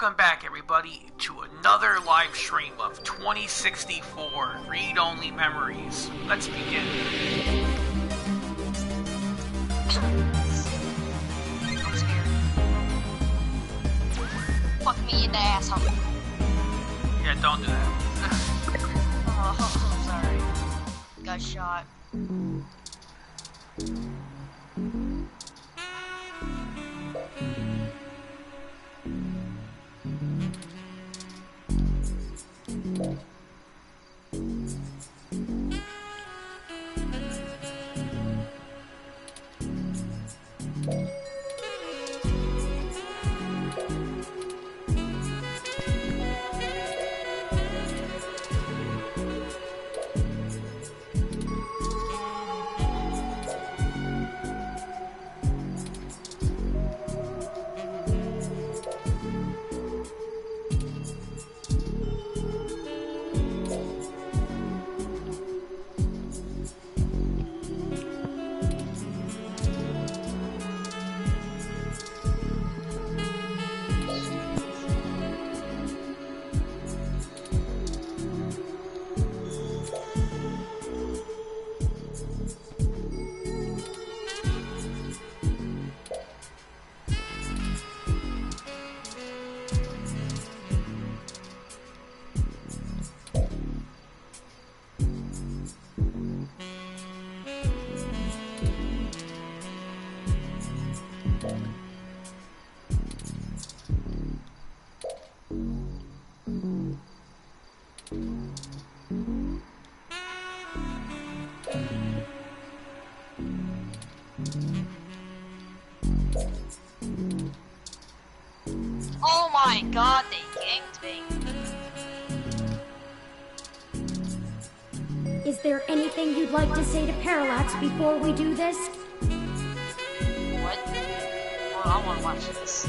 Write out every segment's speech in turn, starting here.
Welcome back, everybody, to another live stream of 2064 Read-Only Memories. Let's begin. I'm scared. Fuck me in the asshole. Yeah, don't do that. Oh, sorry. Got shot. Oh my god, they ganked me. Is there anything you'd like to say to Parallax before we do this? What? Well, I wanna watch this.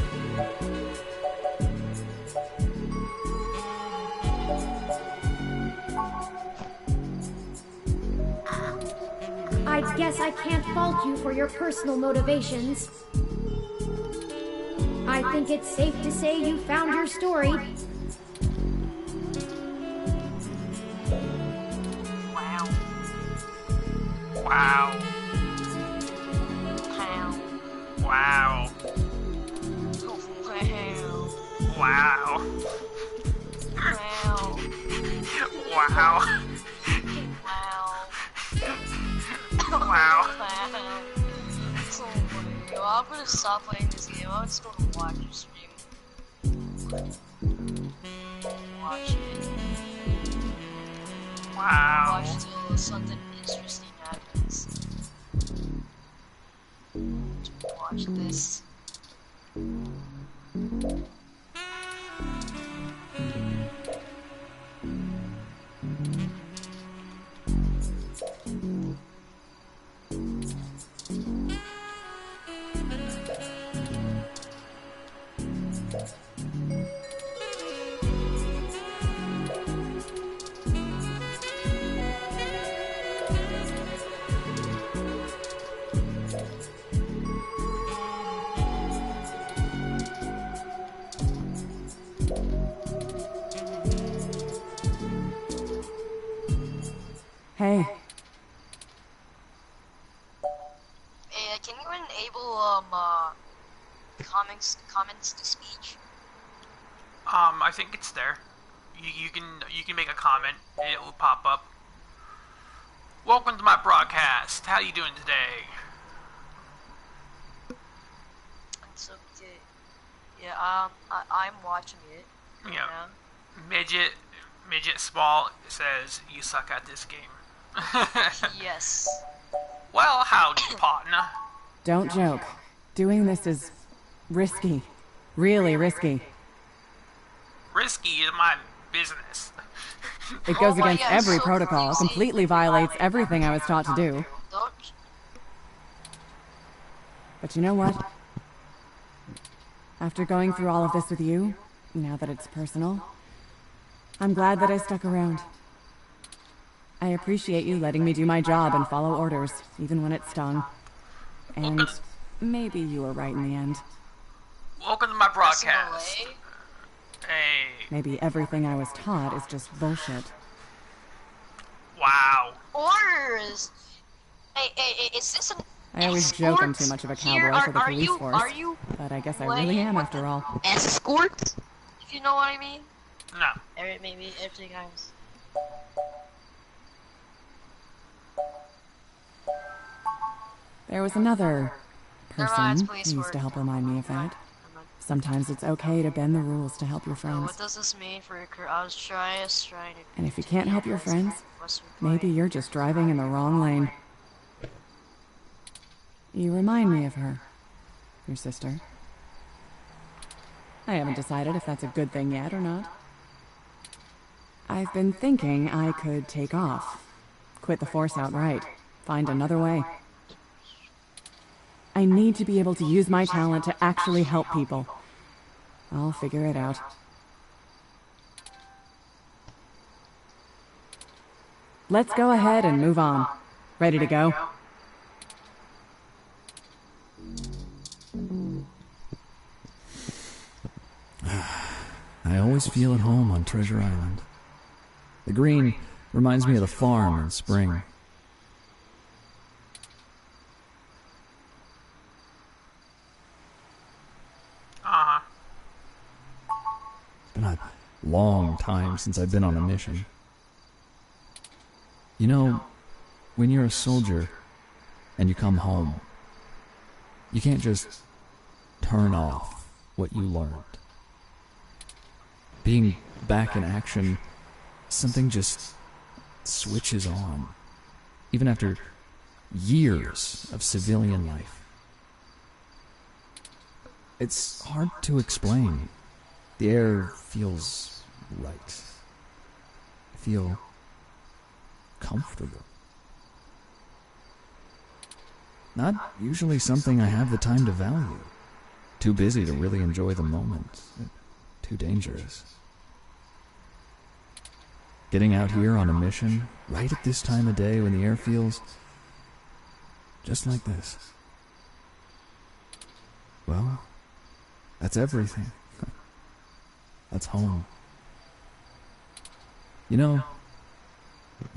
I guess I can't fault you for your personal motivations. I think it's safe to say you found your story. Wow. Wow. Wow. Wow. Wow. Wow. Wow. Wow. Wow. Wow. So funny. Well, I'm gonna stop playing this game. I'm just gonna watch your stream. Watch it. Wow. Watch till something interesting happens. Watch this. Hey. Hey, can you enable comments to speech? I think it's there. You can make a comment. It will pop up. Welcome to my broadcast. How you doing today? It's okay. Yeah, I'm watching it. Yeah. Midget Small says you suck at this game. Yes. Well, howdy, partner. Don't joke. Doing this is risky. Really risky. Risky is my business. It goes Oh my against God, every so protocol, crazy. completely violates everything I was taught to do. Don't. But you know what? After going through all of this with you, now that it's personal, I'm glad that I stuck around. I appreciate you letting me do my job and follow orders, even when it stung. And maybe you were right in the end. Welcome to my broadcast. Pressing Hey. Maybe everything I was taught is just bullshit. Wow. Orders. Hey, is this an I always joke I'm too much of a cowboy for the police force. Are you? But I guess I really am after all. Escort? If you know what I mean. No. Maybe every times. There was another person police who used work. to help remind me of that. Sometimes it's okay to bend the rules to help your So friends. what does this mean for your career? I was trying to. And if you can't help your friends, Western maybe you're just driving in the wrong lane. You remind me of her. Your sister. I haven't decided if that's a good thing yet or not. I've been thinking I could take off. Quit the force outright. Find another way. I need to be able to use my talent to actually help people. I'll figure it out. Let's go ahead and move on. Ready to go? I always feel at home on Treasure Island. The green reminds me of the farm in spring. Uh-huh. It's been a long time since I've been on a mission. You know, when you're a soldier and you come home, you can't just turn off what you learned. Being back in action, something just switches on, even after years of civilian life. It's hard to explain. The air feels right. I feel comfortable. Not usually something I have the time to value. Too busy to really enjoy the moment. Too dangerous. Getting out here on a mission, right at this time of day when the air feels just like this. Well, that's everything. That's home. You know,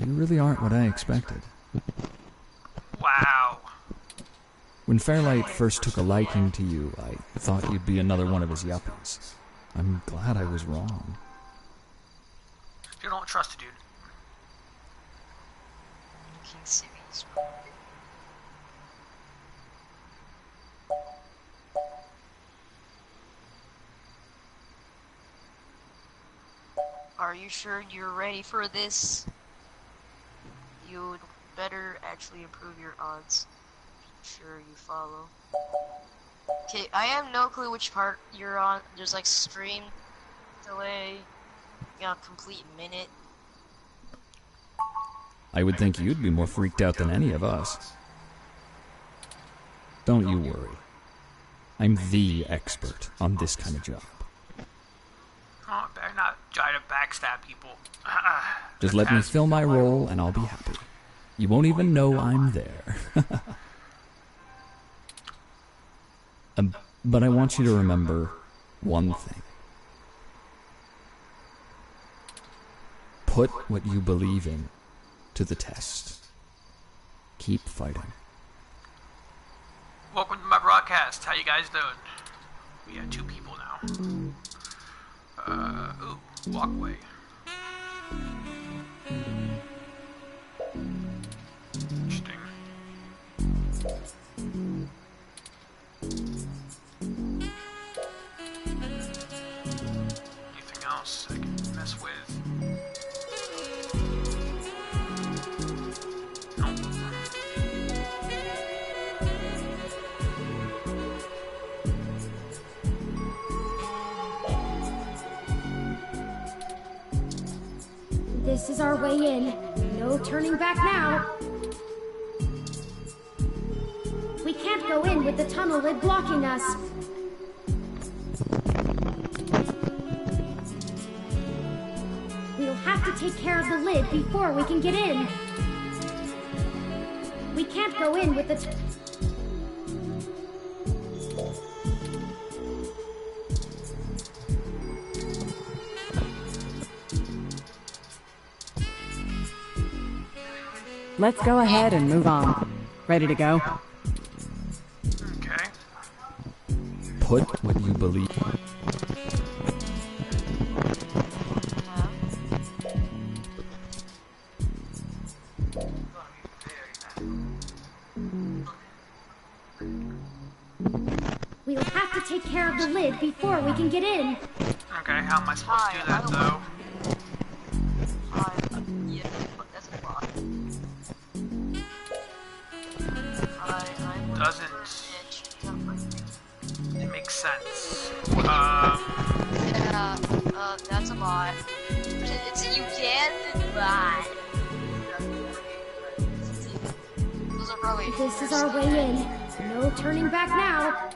you really aren't what I expected. Wow. When Fairlight first took a liking to you, I thought you'd be another one of his yuppies. I'm glad I was wrong. You don't trust a dude. King Cities. Are you sure you're ready for this? You'd better actually improve your odds. Sure you follow. Okay, I have no clue which part you're on. There's like stream delay. You got a complete minute. I would think you'd be more freaked out than any of us. Don't you worry. I'm the expert on this kind of job. Oh, better not try to backstab people. Just let me fill my role and I'll be happy. You won't even know I'm there. But I want you to remember one thing. Put what you believe in to the test. Keep fighting. Welcome to my broadcast. How you guys doing? We got 2 people now. Ooh, walkway. Interesting. Anything else I can mess with? Nope. This is our way in. No turning back now. We can't go in with the tunnel lid blocking us. We'll have to take care of the lid before we can get in. We can't go in with the Let's go ahead and move on. Ready to go? Okay. Put what you believe. We'll have to take care of the lid before we can get in. Okay, how am I supposed to do that, though? Yeah, that's a lot. Doesn't it make sense? Yeah, that's a lot. It's you can, but those are probably. This is our way in. No turning back now.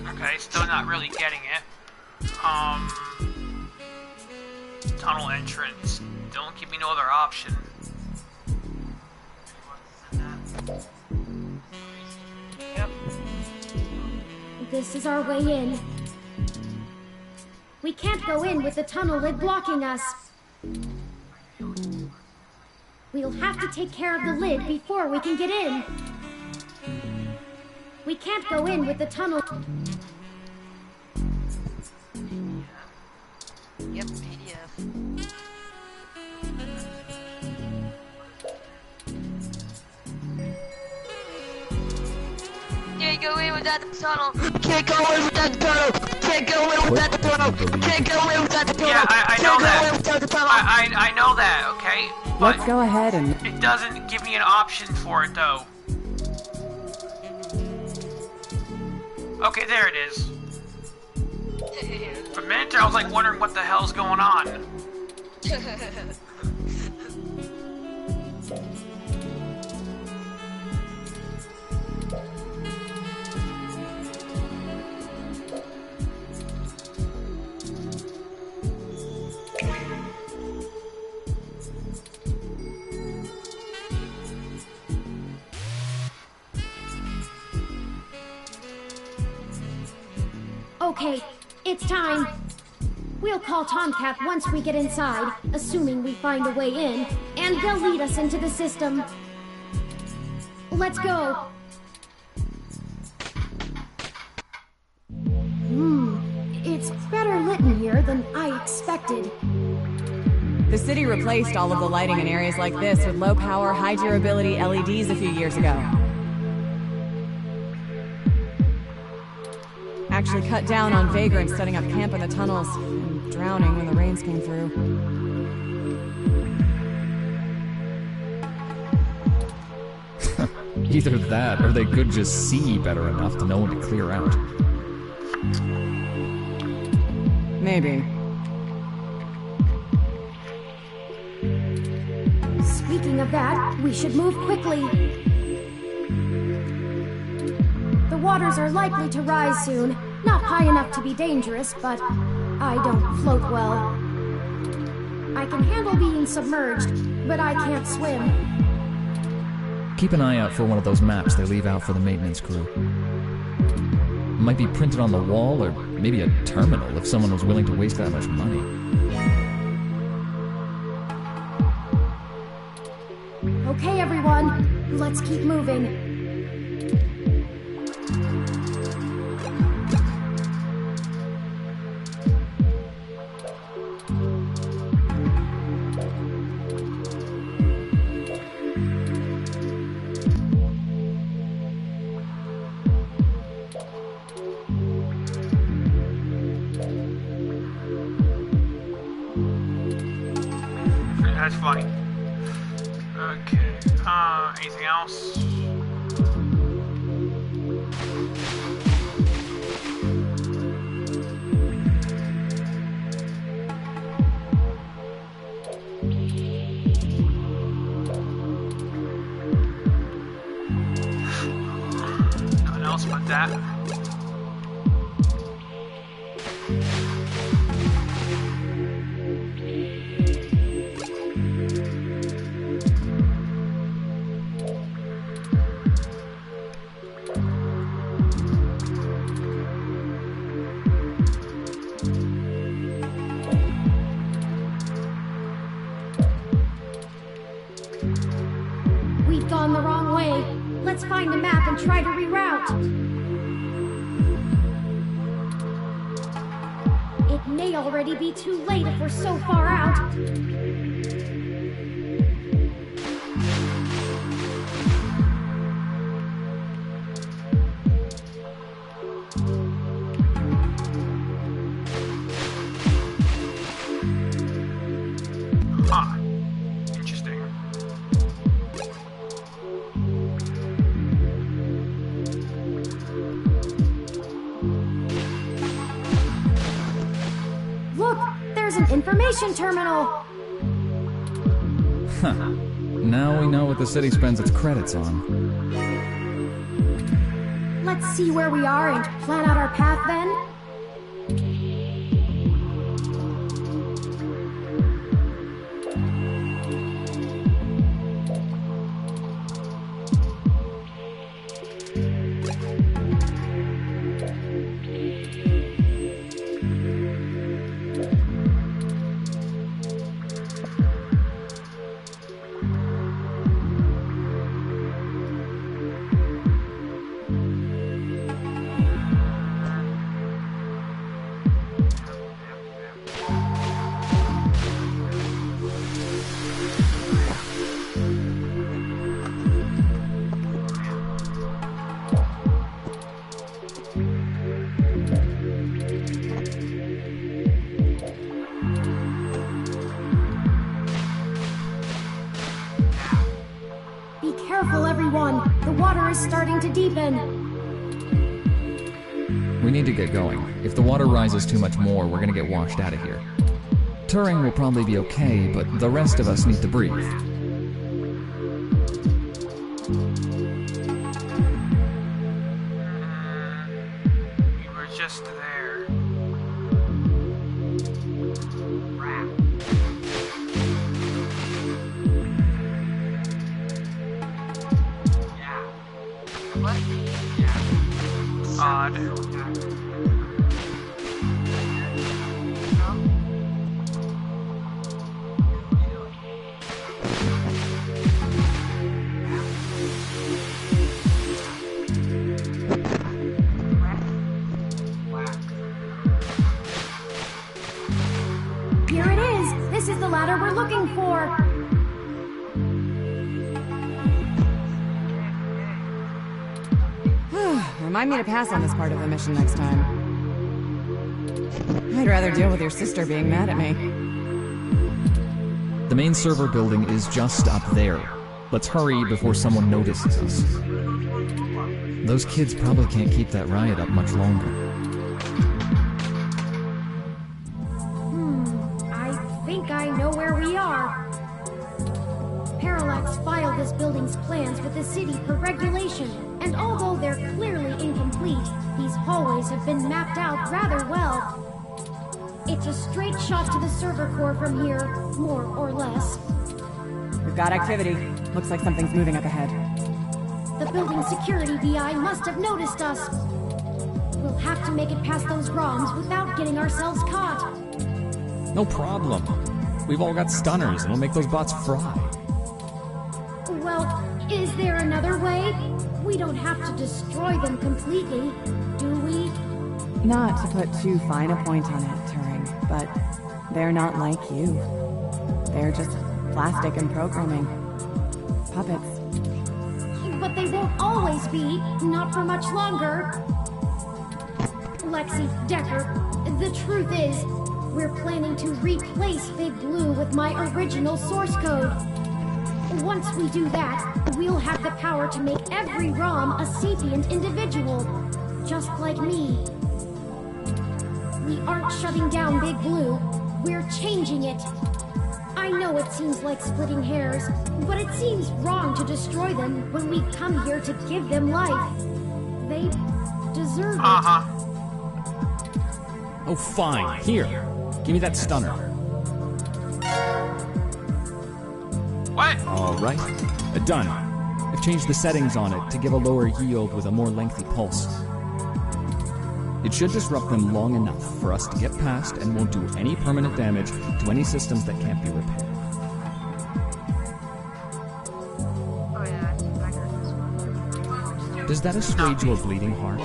Okay, still not really getting it. Tunnel entrance. Don't give me no other option. Yep. This is our way in. We can't go in with the tunnel lid blocking us. We'll have to take care of the lid before we can get in. We can't go in with the tunnel. Yep, PDF. Can't go in without the tunnel. Can't go in without the tunnel. Can't go in without the tunnel. Can't go in without the tunnel. Yeah, I know that. Can't go in without the tunnel. I know that, okay? But Let's go ahead and... it doesn't give me an option for it, though. Okay, there it is. For a minute there, I was like wondering what the hell's going on. Okay, it's time. We'll call Tomcat once we get inside, assuming we find a way in, and they'll lead us into the system. Let's go. It's better lit in here than I expected. The city replaced all of the lighting in areas like this with low-power, high-durability LEDs a few years ago. Actually cut down on vagrants setting up camp in the tunnels and drowning when the rains came through. Either that, or they could just see better enough to know when to clear out. Maybe. Speaking of that, we should move quickly. The waters are likely to rise soon. Not high enough to be dangerous, but I don't float well. I can handle being submerged, but I can't swim. Keep an eye out for one of those maps they leave out for the maintenance crew. It might be printed on the wall, or maybe a terminal if someone was willing to waste that much money. Okay, everyone, let's keep moving. That's funny. Okay. Anything else? find a map and try to reroute. It may already be too late if we're so far out. Huh. Interesting. Look, there's an information terminal. Huh. Now we know what the city spends its credits on. Let's see where we are and plan out our path then. Be careful, everyone. The water is starting to deepen. We need to get going. If the water rises too much more, we're gonna get washed out of here. Turing will probably be okay, but the rest of us need to breathe. We were just there. What? Odd. No? Here it is. This is the ladder we're looking for. Remind me to pass on this part of the mission next time. I'd rather deal with your sister being mad at me. The main server building is just up there. Let's hurry before someone notices us. Those kids probably can't keep that riot up much longer. I think I know where we are. Parallax filed this building's plans with the city per regulation, and although they're clearly incomplete, these hallways have been mapped out rather well. It's a straight shot to the server core from here, more or less. We've got activity. Looks like something's moving up ahead. The building security VI must have noticed us. We'll have to make it past those ROMs without getting ourselves caught. No problem. We've all got stunners, and we'll make those bots fry. Well, is there another way? We don't have to destroy them completely, do we? Not to put too fine a point on it, Turing, but they're not like you. They're just plastic and programming. Puppets. But they won't always be, not for much longer. Lexi, Decker, the truth is, we're planning to replace Big Blue with my original source code. Once we do that, we'll have the power to make every ROM a sapient individual, just like me. We aren't shutting down Big Blue, we're changing it. I know it seems like splitting hairs, but it seems wrong to destroy them when we come here to give them life. They deserve it. Oh, fine. Here. Give me that stunner. What? All right. Done. I've changed the settings on it to give a lower yield with a more lengthy pulse. It should disrupt them long enough for us to get past and won't do any permanent damage to any systems that can't be repaired. Oh yeah, I think I heard this one. Does that assuage your bleeding heart?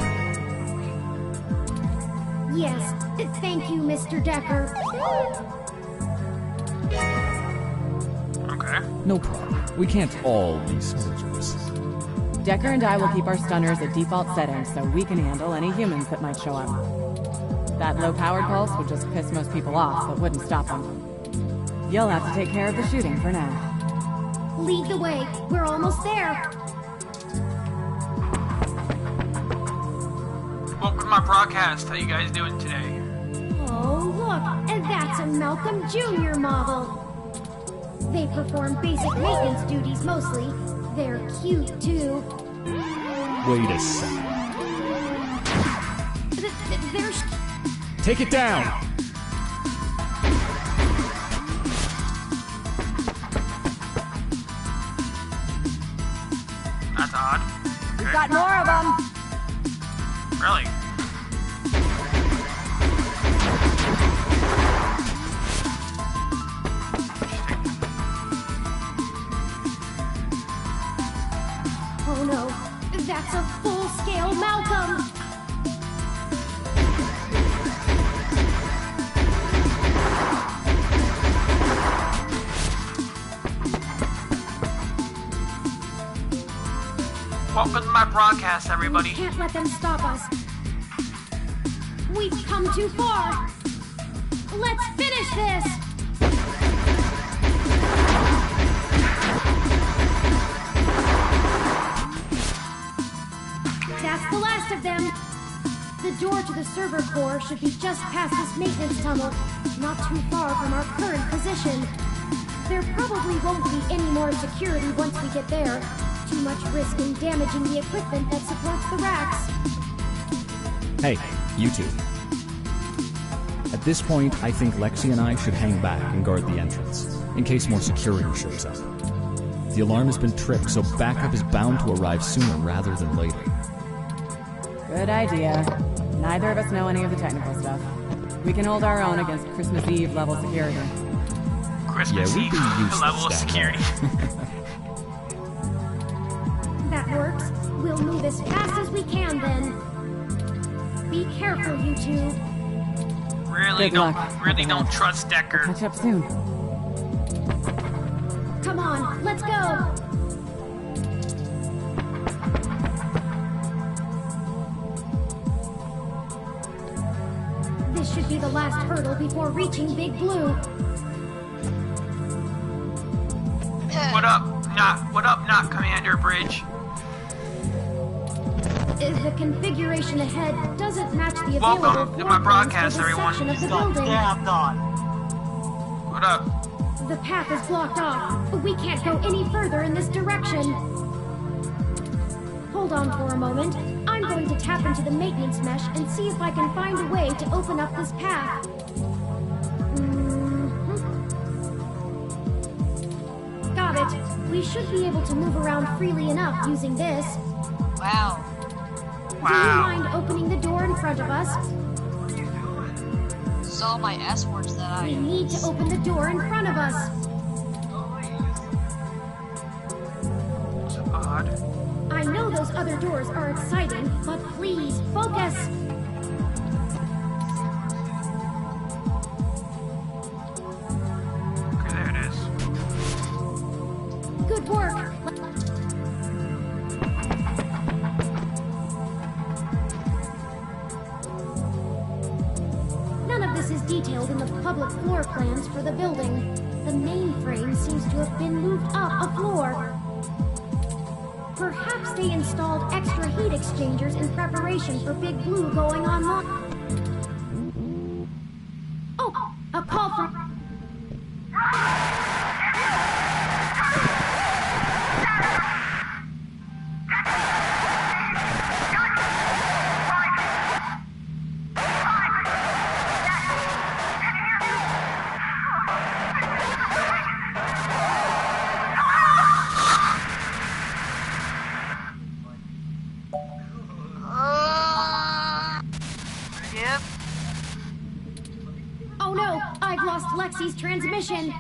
Yes, thank you, Mr. Decker. Okay. No problem. We can't all be soldiers. Decker and I will keep our stunners at default settings so we can handle any humans that might show up. That low-powered pulse would just piss most people off, but wouldn't stop them. You'll have to take care of the shooting for now. Lead the way. We're almost there. Welcome to my broadcast. How you guys doing today? Oh, look, and that's a Malcolm Jr. model. They perform basic maintenance duties mostly. They're cute, too. Wait a second. They're... Take it down! That's odd. We've got more of them! Really? Oh no, that's a full-scale Malcolm! Welcome to my broadcast, everybody. We can't let them stop us. We've come too far. Let's finish this! That's the last of them. The door to the server core should be just past this maintenance tunnel, not too far from our current position. There probably won't be any more security once we get there. Too much risk in damaging the equipment that supports the racks. Hey, you two. At this point, I think Lexi and I should hang back and guard the entrance, in case more security shows up. The alarm has been tripped, so backup is bound to arrive sooner rather than later. Good idea. Neither of us know any of the technical stuff. We can hold our own against Christmas Eve level security. Christmas we'd Eve be useless level of down security. That works. We'll move as fast as we can then. Be careful, you two. Really Good luck. don't trust Decker. Catch up soon. Come on, let's go! This should be the last hurdle before reaching Big Blue. What up, not Commander Bridge? The configuration ahead doesn't match the available Welcome to my floor plans broadcast, for this everyone. section of the building. What up? The path is blocked off. We can't go any further in this direction. Hold on for a moment. I'm going to tap into the maintenance mesh and see if I can find a way to open up this path. Got it. We should be able to move around freely enough using this. Wow. Do you mind opening the door in front of us? This is all my S words that I We use. need to open the door in front of us. It's odd. I know those other doors are exciting, but please, focus! Okay, there it is. Good work! None of this is detailed in the public floor plans for the building. The mainframe seems to have been moved up a floor. Perhaps they installed extra heat exchangers in preparation for Big Blue going online. Oh, a call from... Yep. Oh no, I've lost Lexi's transmission.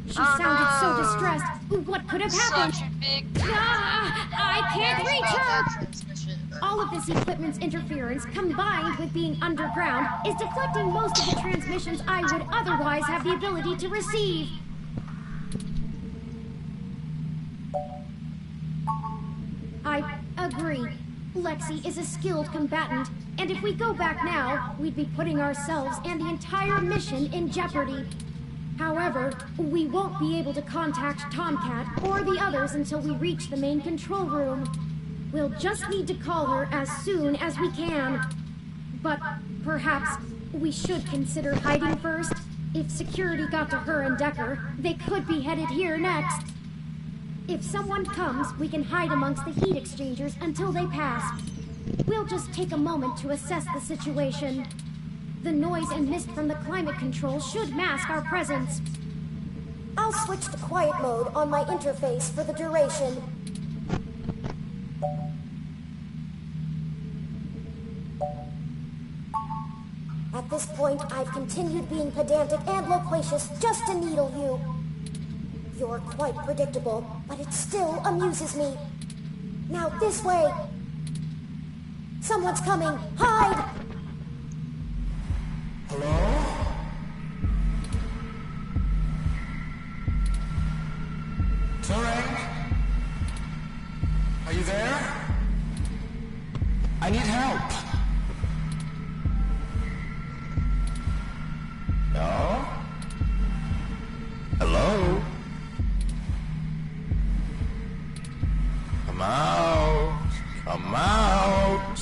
She sounded so distressed. What could have happened? Such a big... I can't reach about that her! transmission. All of this equipment's interference, combined with being underground, is deflecting most of the transmissions I would otherwise have the ability to receive. I agree. Lexi is a skilled combatant, and if we go back now, we'd be putting ourselves and the entire mission in jeopardy. However, we won't be able to contact Tomcat or the others until we reach the main control room. We'll just need to call her as soon as we can. But perhaps we should consider hiding first. If security got to her and Decker, they could be headed here next. If someone comes, we can hide amongst the heat exchangers until they pass. We'll just take a moment to assess the situation. The noise and mist from the climate control should mask our presence. I'll switch to quiet mode on my interface for the duration. At this point, I've continued being pedantic and loquacious just to needle you. You're quite predictable, but it still amuses me. Now this way. Someone's coming. Hide! Hello? Turing? Are you there? I need help. No? Hello? Come out. Come out.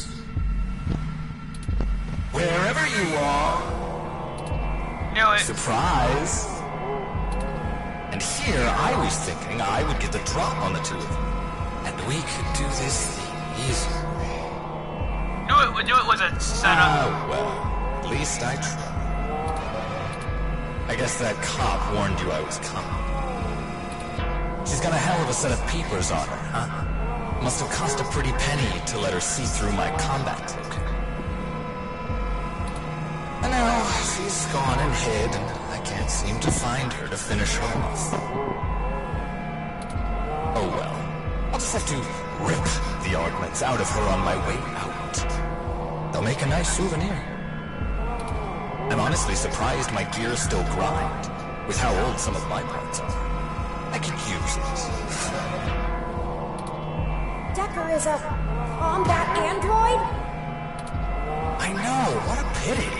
Wherever you are. Knew it. Surprise. And here I was thinking I would get the drop on the two of you. And we could do this the easy way. Knew it was a setup. Ah, well, at least I tried. I guess that cop warned you I was coming. She's got a hell of a set of peepers on her, huh? Must have cost a pretty penny to let her see through my combat token. And now she's gone and hid, and I can't seem to find her to finish her off. Oh well. I'll just have to rip the augments out of her on my way out. They'll make a nice souvenir. I'm honestly surprised my gears still grind, with how old some of my parts are. I could use it. Decker is a combat android? I know, what a pity.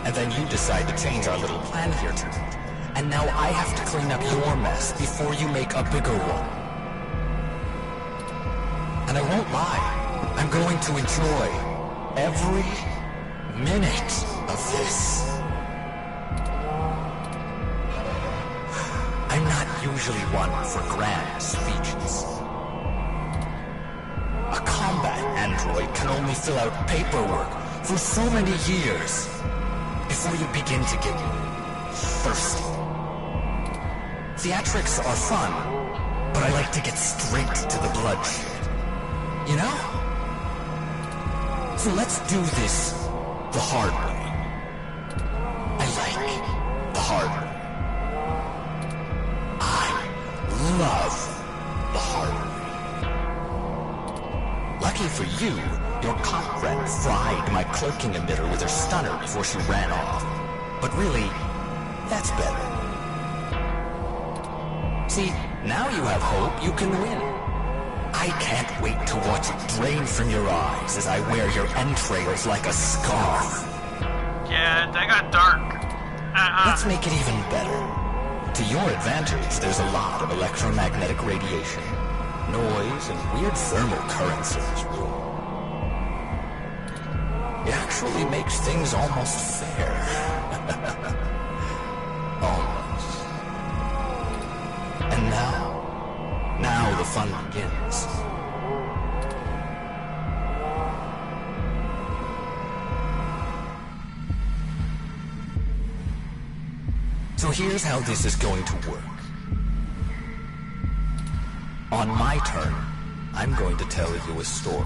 And then you decide to change our little plan here tonight. And now I have to clean up your mess before you make a bigger one. And I won't lie, I'm going to enjoy every minute of this. I'm not usually one for grand speeches. A combat android can only fill out paperwork for so many years before you begin to get thirsty. Theatrics are fun, but I like to get straight to the bloodshed. You know? So let's do this the hard way. I like the hard way. I love the hard way. Lucky for you, your cop friend fried my cloaking emitter with her stunner before she ran off. But really, that's better. See, now you have hope you can win. I can't wait to watch it drain from your eyes as I wear your entrails like a scarf. Yeah, that got dark. Let's make it even better. To your advantage, there's a lot of electromagnetic radiation, noise, and weird thermal currents in this room. It actually makes things almost fair. Almost. And now the fun begins. So here's how this is going to work. On my turn, I'm going to tell you a story.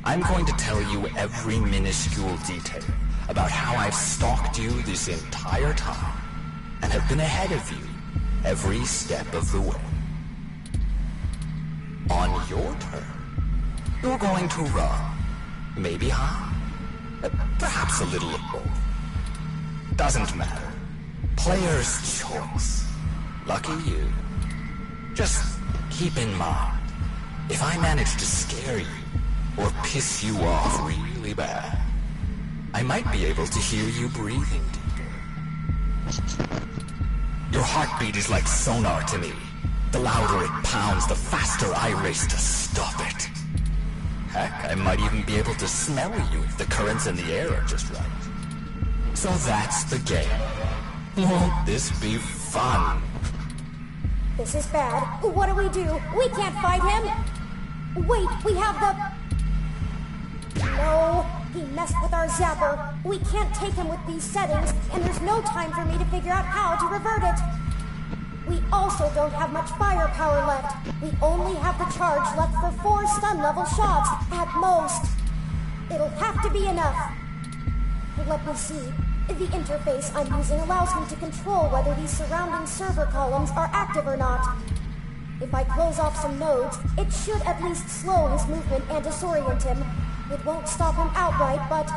I'm going to tell you every minuscule detail about how I've stalked you this entire time, and have been ahead of you every step of the way. On your turn, you're going to run. Maybe high. Perhaps a little of both. Doesn't matter. Player's choice. Lucky you. Just keep in mind, if I manage to scare you or piss you off really bad, I might be able to hear you breathing deeper. Your heartbeat is like sonar to me. The louder it pounds, the faster I race to stop it. Heck, I might even be able to smell you if the currents in the air are just right. So that's the game. Won't this be fun? This is bad. What do? We can't fight him! Wait, we have the... No, he messed with our zapper. We can't take him with these settings, and there's no time for me to figure out how to revert it. We also don't have much firepower left. We only have the charge left for 4 stun-level shots, at most. It'll have to be enough. Let me see. The interface I'm using allows me to control whether these surrounding server columns are active or not. If I close off some nodes, it should at least slow his movement and disorient him. It won't stop him outright, but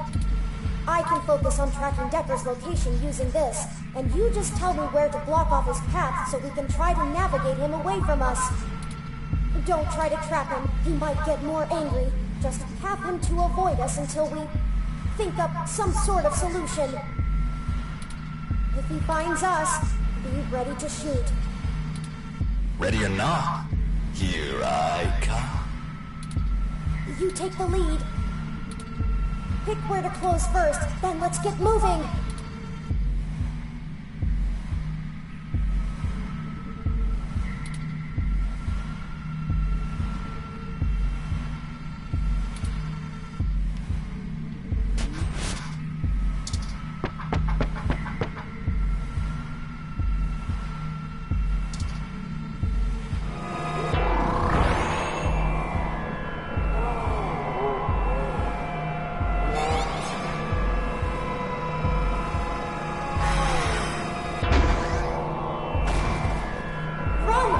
I can focus on tracking Decker's location using this, and you just tell me where to block off his path so we can try to navigate him away from us. Don't try to trap him. He might get more angry. Just have him to avoid us until we think up some sort of solution. If he finds us, be ready to shoot. Ready or not, here I come. You take the lead. Pick where to close first, then let's get moving.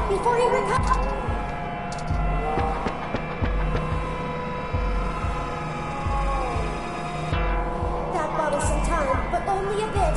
Before he recovers. That bought us some time, but only a bit.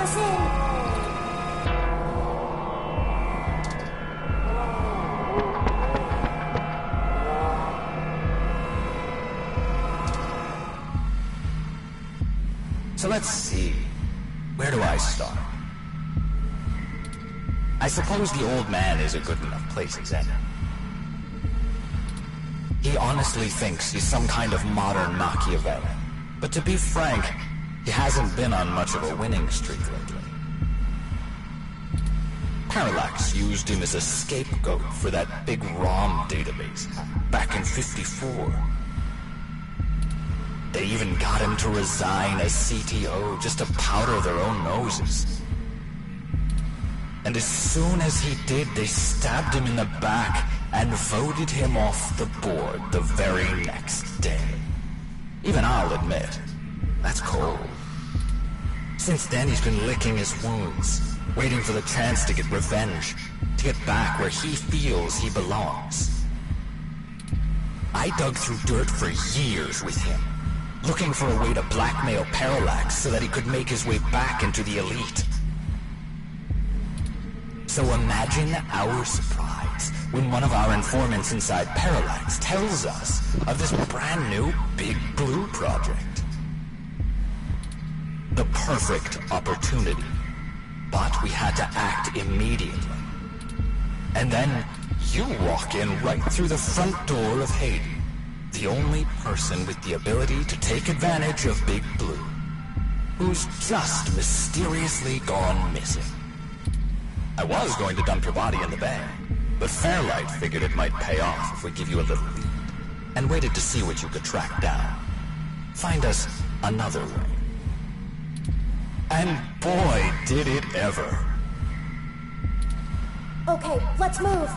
us in. So let's see. Where do I start? I suppose the old man is a good enough place, isn't it? He honestly thinks he's some kind of modern Machiavelli. But to be frank, he hasn't been on much of a winning streak lately. Parallax used him as a scapegoat for that big ROM database back in '54. They even got him to resign as CTO just to powder their own noses. And as soon as he did, they stabbed him in the back and voted him off the board the very next day. Even I'll admit, that's cold. Since then, he's been licking his wounds, waiting for the chance to get revenge, to get back where he feels he belongs. I dug through dirt for years with him, looking for a way to blackmail Parallax so that he could make his way back into the elite. So imagine our surprise when one of our informants inside Parallax tells us of this brand new Big Blue project. The perfect opportunity. But we had to act immediately. And then you walk in right through the front door of Hayden. The only person with the ability to take advantage of Big Blue, who's just mysteriously gone missing. I was going to dump your body in the bay, but Fairlight figured it might pay off if we give you a little lead, and waited to see what you could track down. Find us another way. And boy, did it ever. Okay, let's move.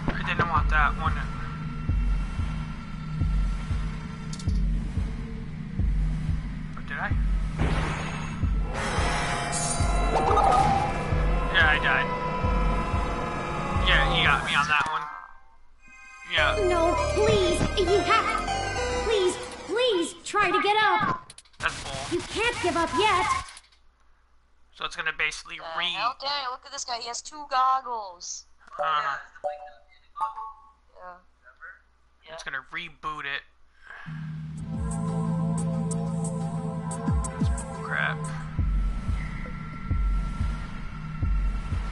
I didn't want that one. Or did I? Yeah, I died. Yeah, you got me on that one. Yeah, No, please, you have to. Please, try to get up. that's bull. You can't give up yet. So it's gonna basically Hell, Daniel, look at this guy. He has 2 goggles. Yeah. It's gonna reboot it. Crap.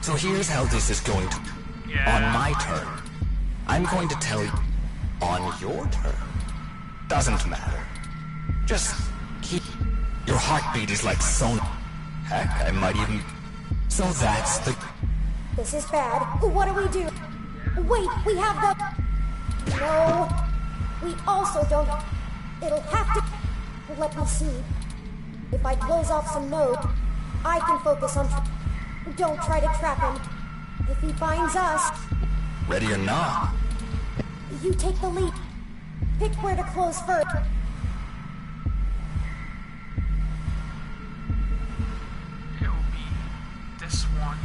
So here's how this is going to... Yeah. On my turn. I'm going to tell you on your turn. Doesn't matter. Just keep... Your heartbeat is like so... Heck, I might even... So that's the... This is bad. What do we do? Wait, we have the... No. We also don't... It'll have to... Let me see. If I close off some node, I can focus on... Don't try to trap him. If he finds us... Ready or not? You take the lead. Pick where to close first. It will be this one.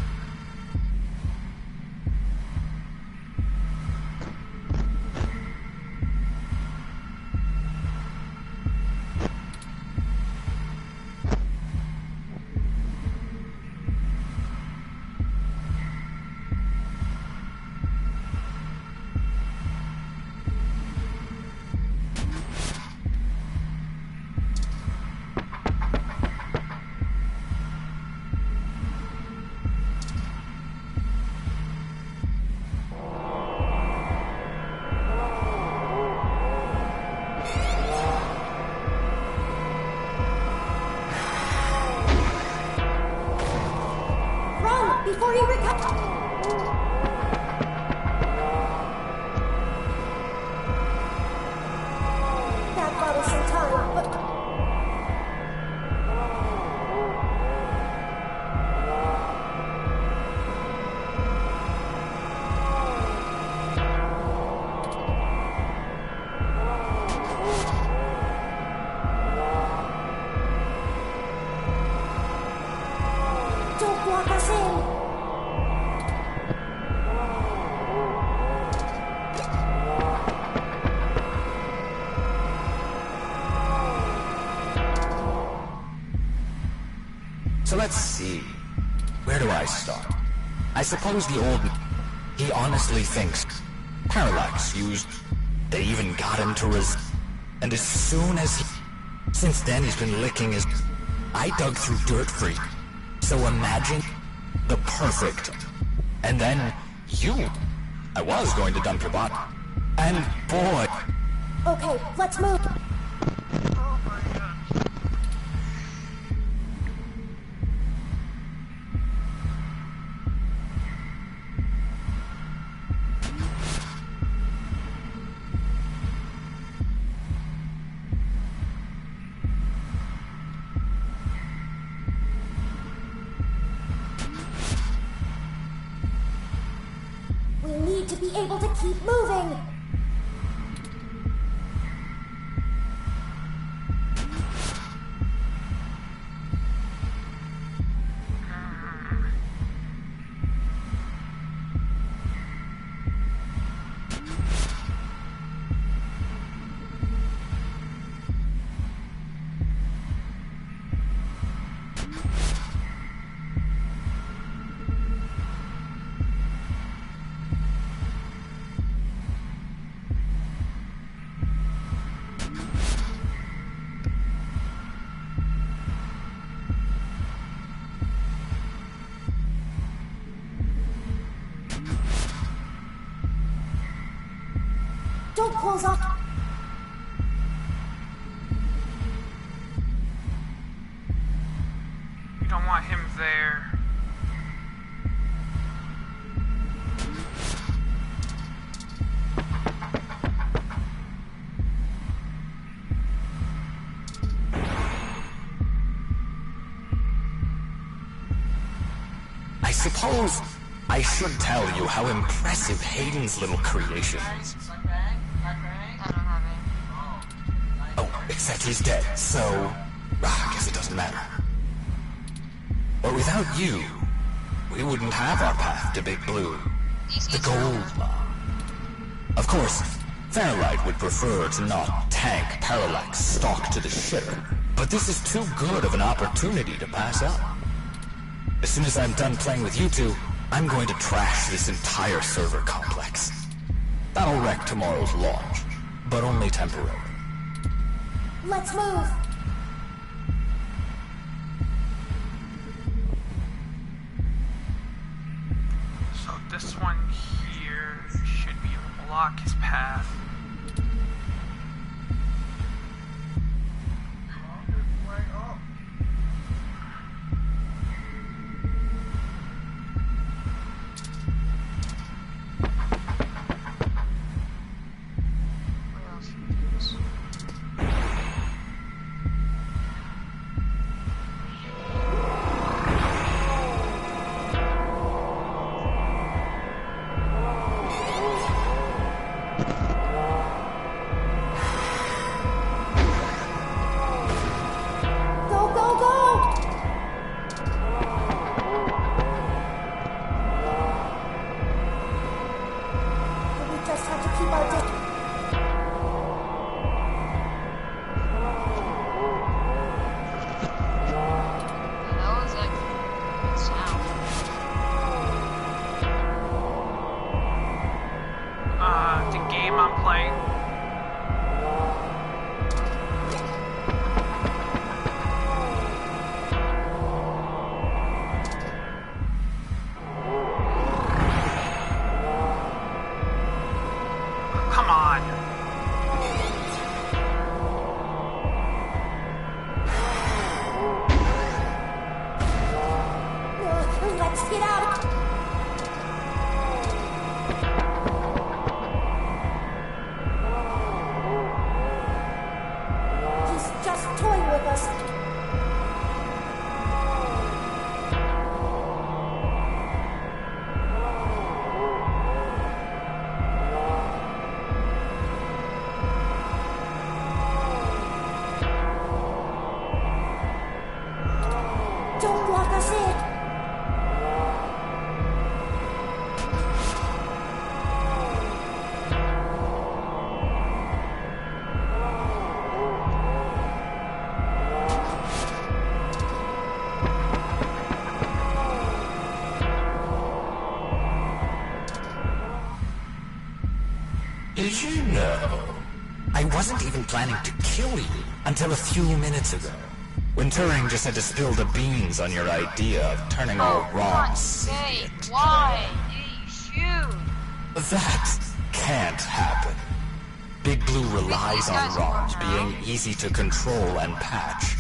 let's see. Where do I start? I suppose the old... He honestly thinks Parallax used... They even got him to And as soon as he... Since then he's been licking his... I dug through dirt free. So imagine the perfect. And then you. I was going to dump your body. And boy... Okay, let's move. We need to be able to keep moving. Don't close up. You don't want him there. I suppose I should tell you how impressive Hayden's little creation is. I don't have any. Oh, except he's dead, so... I guess it doesn't matter. But without you, we wouldn't have our path to Big Blue. The gold mine. Of course, Fairlight would prefer to not tank Parallax stock to the shitter, but this is too good of an opportunity to pass up. As soon as I'm done playing with you two, I'm going to trash this entire server complex. That'll wreck tomorrow's launch, but only temporarily. Let's move. So this one here should be able to block his path. What else should we use? Go, go, go! We just have to keep our distance. That was like good sound. The game I'm playing. Come on. Let's get out. Did you know? I wasn't even planning to kill you until a few minutes ago, when Turing just had to spill the beans on your idea of turning all wrong. Say, why did you shoot? That can't happen. Big Blue relies on ROMs being easy to control and patch.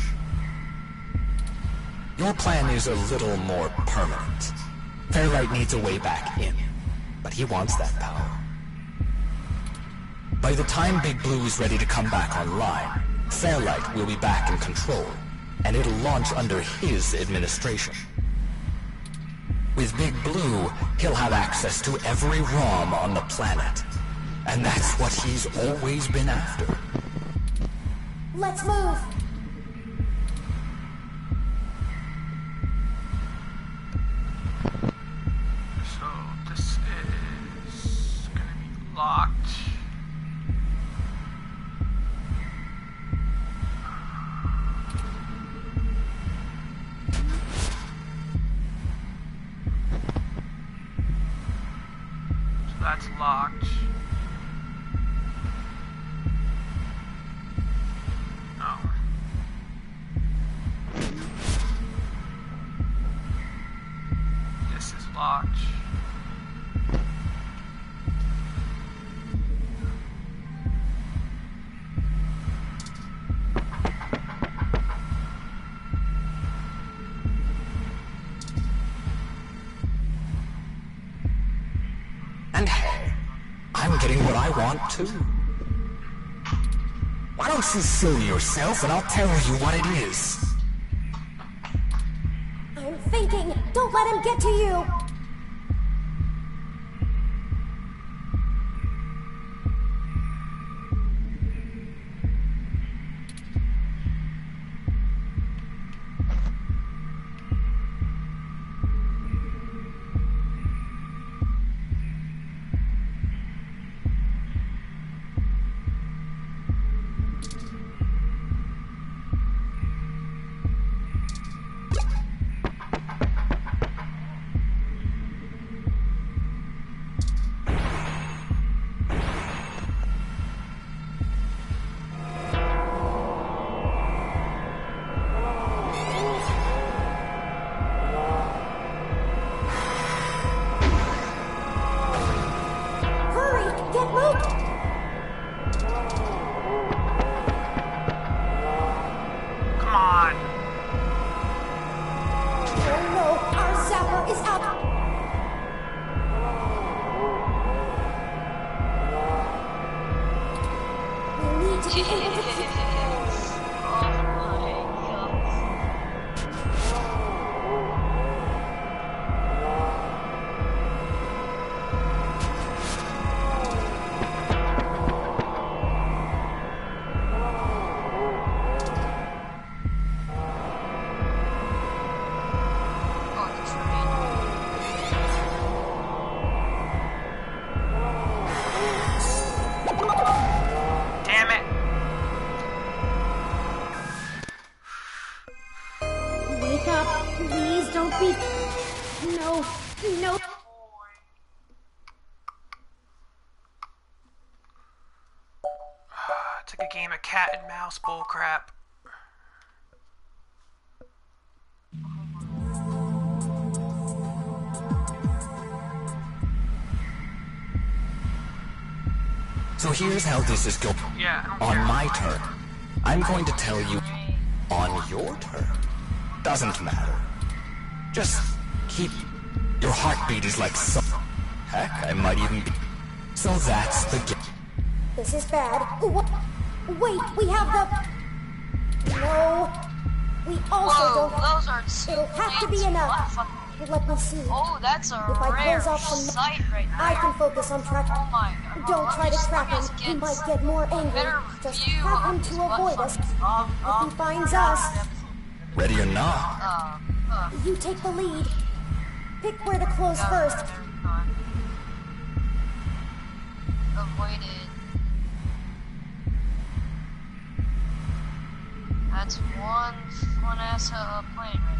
Your plan is a little more permanent. Fairlight needs a way back in, but he wants that power. By the time Big Blue is ready to come back online, Fairlight will be back in control, and it'll launch under his administration. With Big Blue, he'll have access to every ROM on the planet. And that's what he's always been after. Let's move! So this is gonna be locked. So that's locked. Locked. And hey, I'm getting what I want too. Why don't you show yourself and I'll tell you what it is. I'm thinking! Don't let him get to you! No. It's like a game of cat and mouse bullcrap. So here's how this is going. Yeah, on my turn, I'm going to tell you on your turn. Doesn't matter. Just keep... Your heartbeat is like so... Heck, I might even be... So that's the game. This is bad. Wait, we have the... No. We also don't... Those are It'll have to be enough. Let me see. Oh, that's a if I rare close off from sight right now. I can focus on tracking. Oh my god. Don't try to trap him. He might get more angry. Just have him to avoid us. If he finds us... Ready or not? You take the lead. Pick where to close first. Avoided. That's one ass plane right there.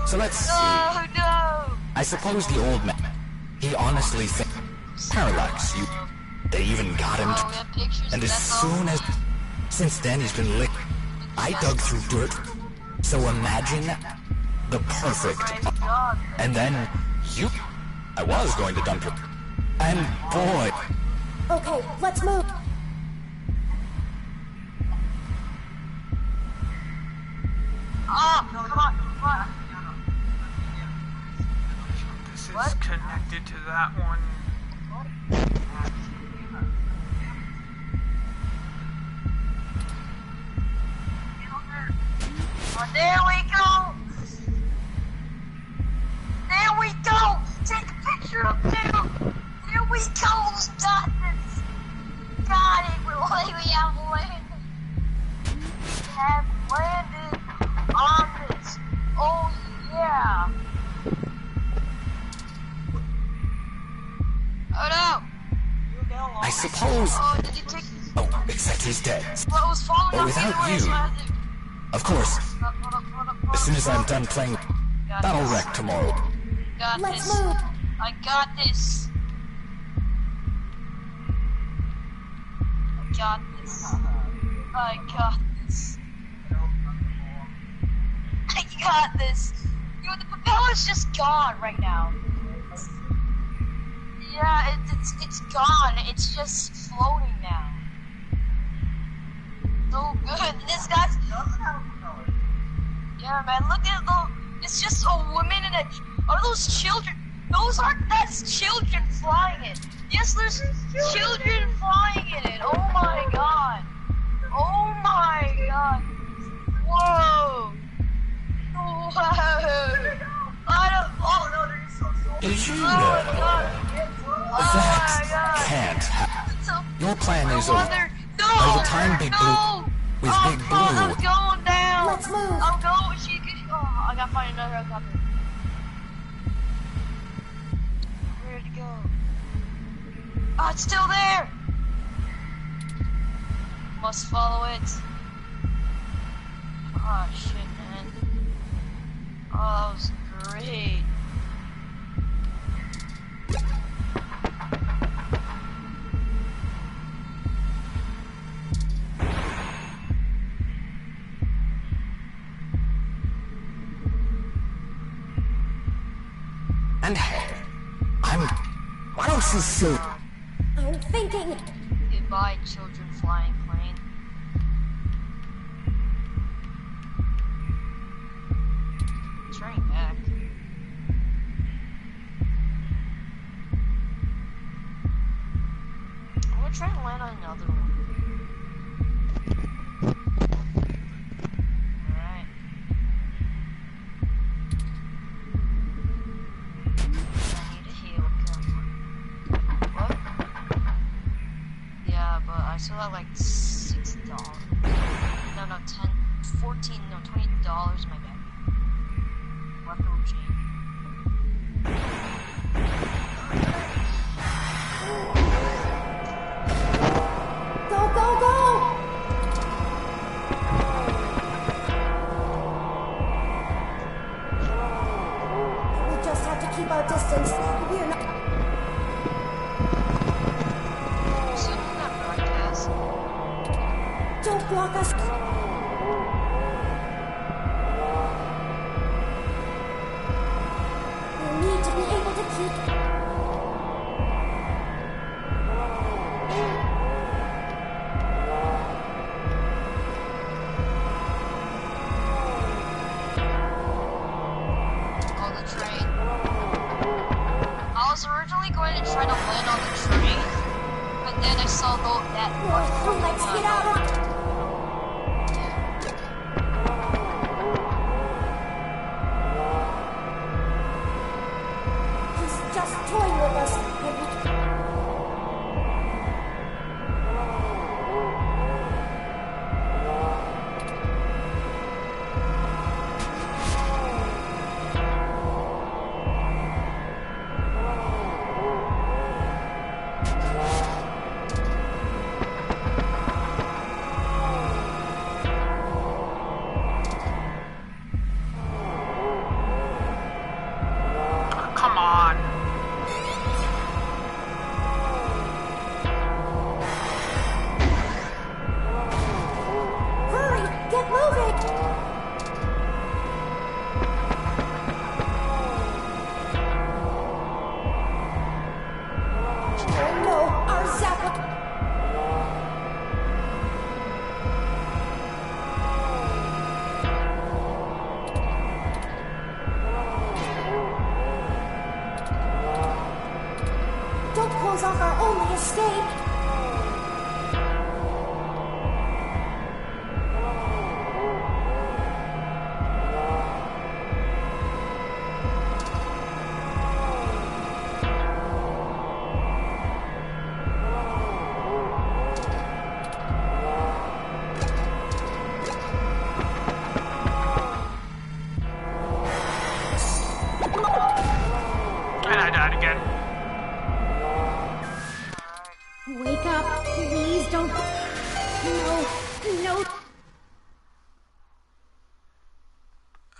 So let's see. Oh no! I suppose the old man, he honestly thinks Parallax, they even got him Oh, we have pictures. and as That's soon all. as, since then he's been licked. I dug through dirt, so imagine the perfect, My God. and then you, I was going to dump her, and boy, Okay, let's move. Oh, come on, come on. This is What? connected to that one. Oh, there we go! There we go! Take a picture of them! There we go! We got this! Got it! We have landed! We have landed on this! Oh yeah! Oh no! I suppose, Oh, did you take... oh, except he's dead. Well, it was falling But off without either way, you- so I had to... Of course, as soon as I'm done playing, Got that'll this. wreck tomorrow. Got Let's this. move. I got this. I got this. I got this. I got this. Yo, the propeller's just gone right now. Yeah, it's gone. It's just floating now. So good. This guy's. Yeah, man. Look at the. It's just a woman and a. Are those children? That's children flying it. Yes, there's children flying in it. Oh my god. Oh my god. Whoa. Whoa. I don't. Oh no, they're so. Did you Oh know my god. Oh my that god. can't happen? So, Your plan is over. Mother, no! By the time Big no! Blue, with Oh, Big fuck, I'm Blue, going down. Let's move. I'm going. Oh, I gotta find another helicopter. Where'd it go? Oh, it's still there. Must follow it. Oh shit, man. Oh, that was great. and hey, why don't you shoot? I'm thinking. Goodbye, children flying plane. Turning back. I'm gonna try and land on another one. Alright. I need a helicopter. What? Yeah, but I still have like $6. No, 10, 14, no, $20 in my bag. Leftover change. Go, go, go! We just have to keep our distance. We're not. So in that broadcast, Don't block us. We need to be able to keep. oh, the train.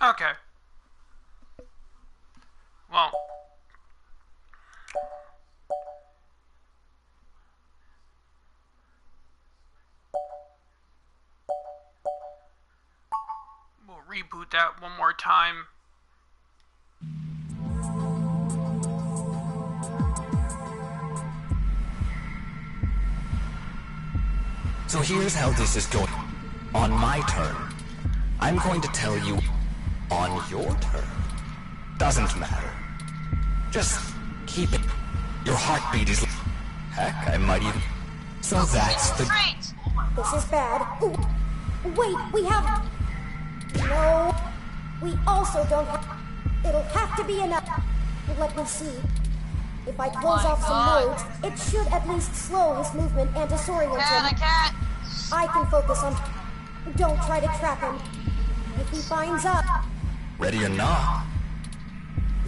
Okay. Well. We'll reboot that one more time. So here's how this is going. On my turn, I'm going to tell you on your turn. Doesn't matter. Just keep it. Your heartbeat is... Heck, I might even... So that's the... This is bad. Ooh. Wait, we have... No. We also don't have... It'll have to be enough. Let me see. If I close off some nodes, it should at least slow his movement and disorientate him. I can focus on... Don't try to trap him. If he finds up... Ready or not?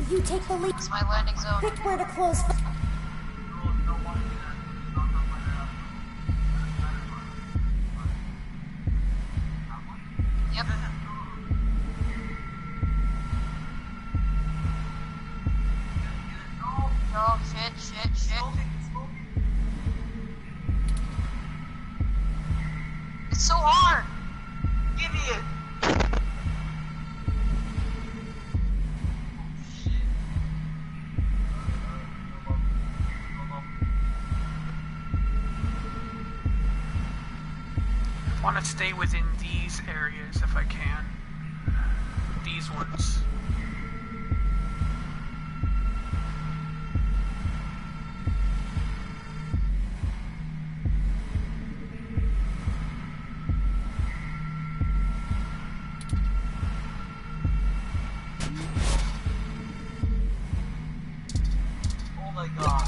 You take the lead. It's my landing zone. Pick where to close... Yep. Oh, shit. It's so hard! Idiot! I want to stay within these areas if I can. These ones. Oh my god.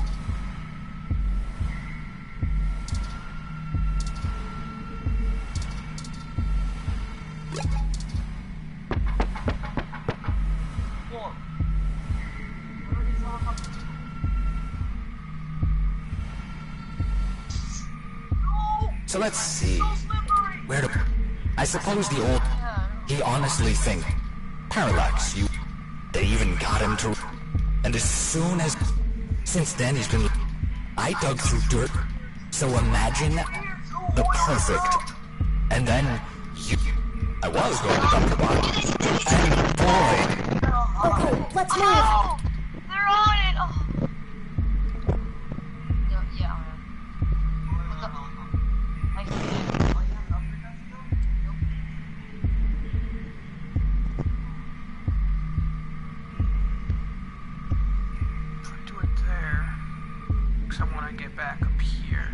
So let's see. Where to... I suppose the old... He honestly think... Parallax, you... They even got him to... And as soon as... Since then he's been... I dug through dirt. So imagine... The perfect... And then... You... I was going to dump the body. And boy... Okay, let's move. Oh, they're on it! Oh. Yeah, what the... I Do it there. Because I want to get back up here.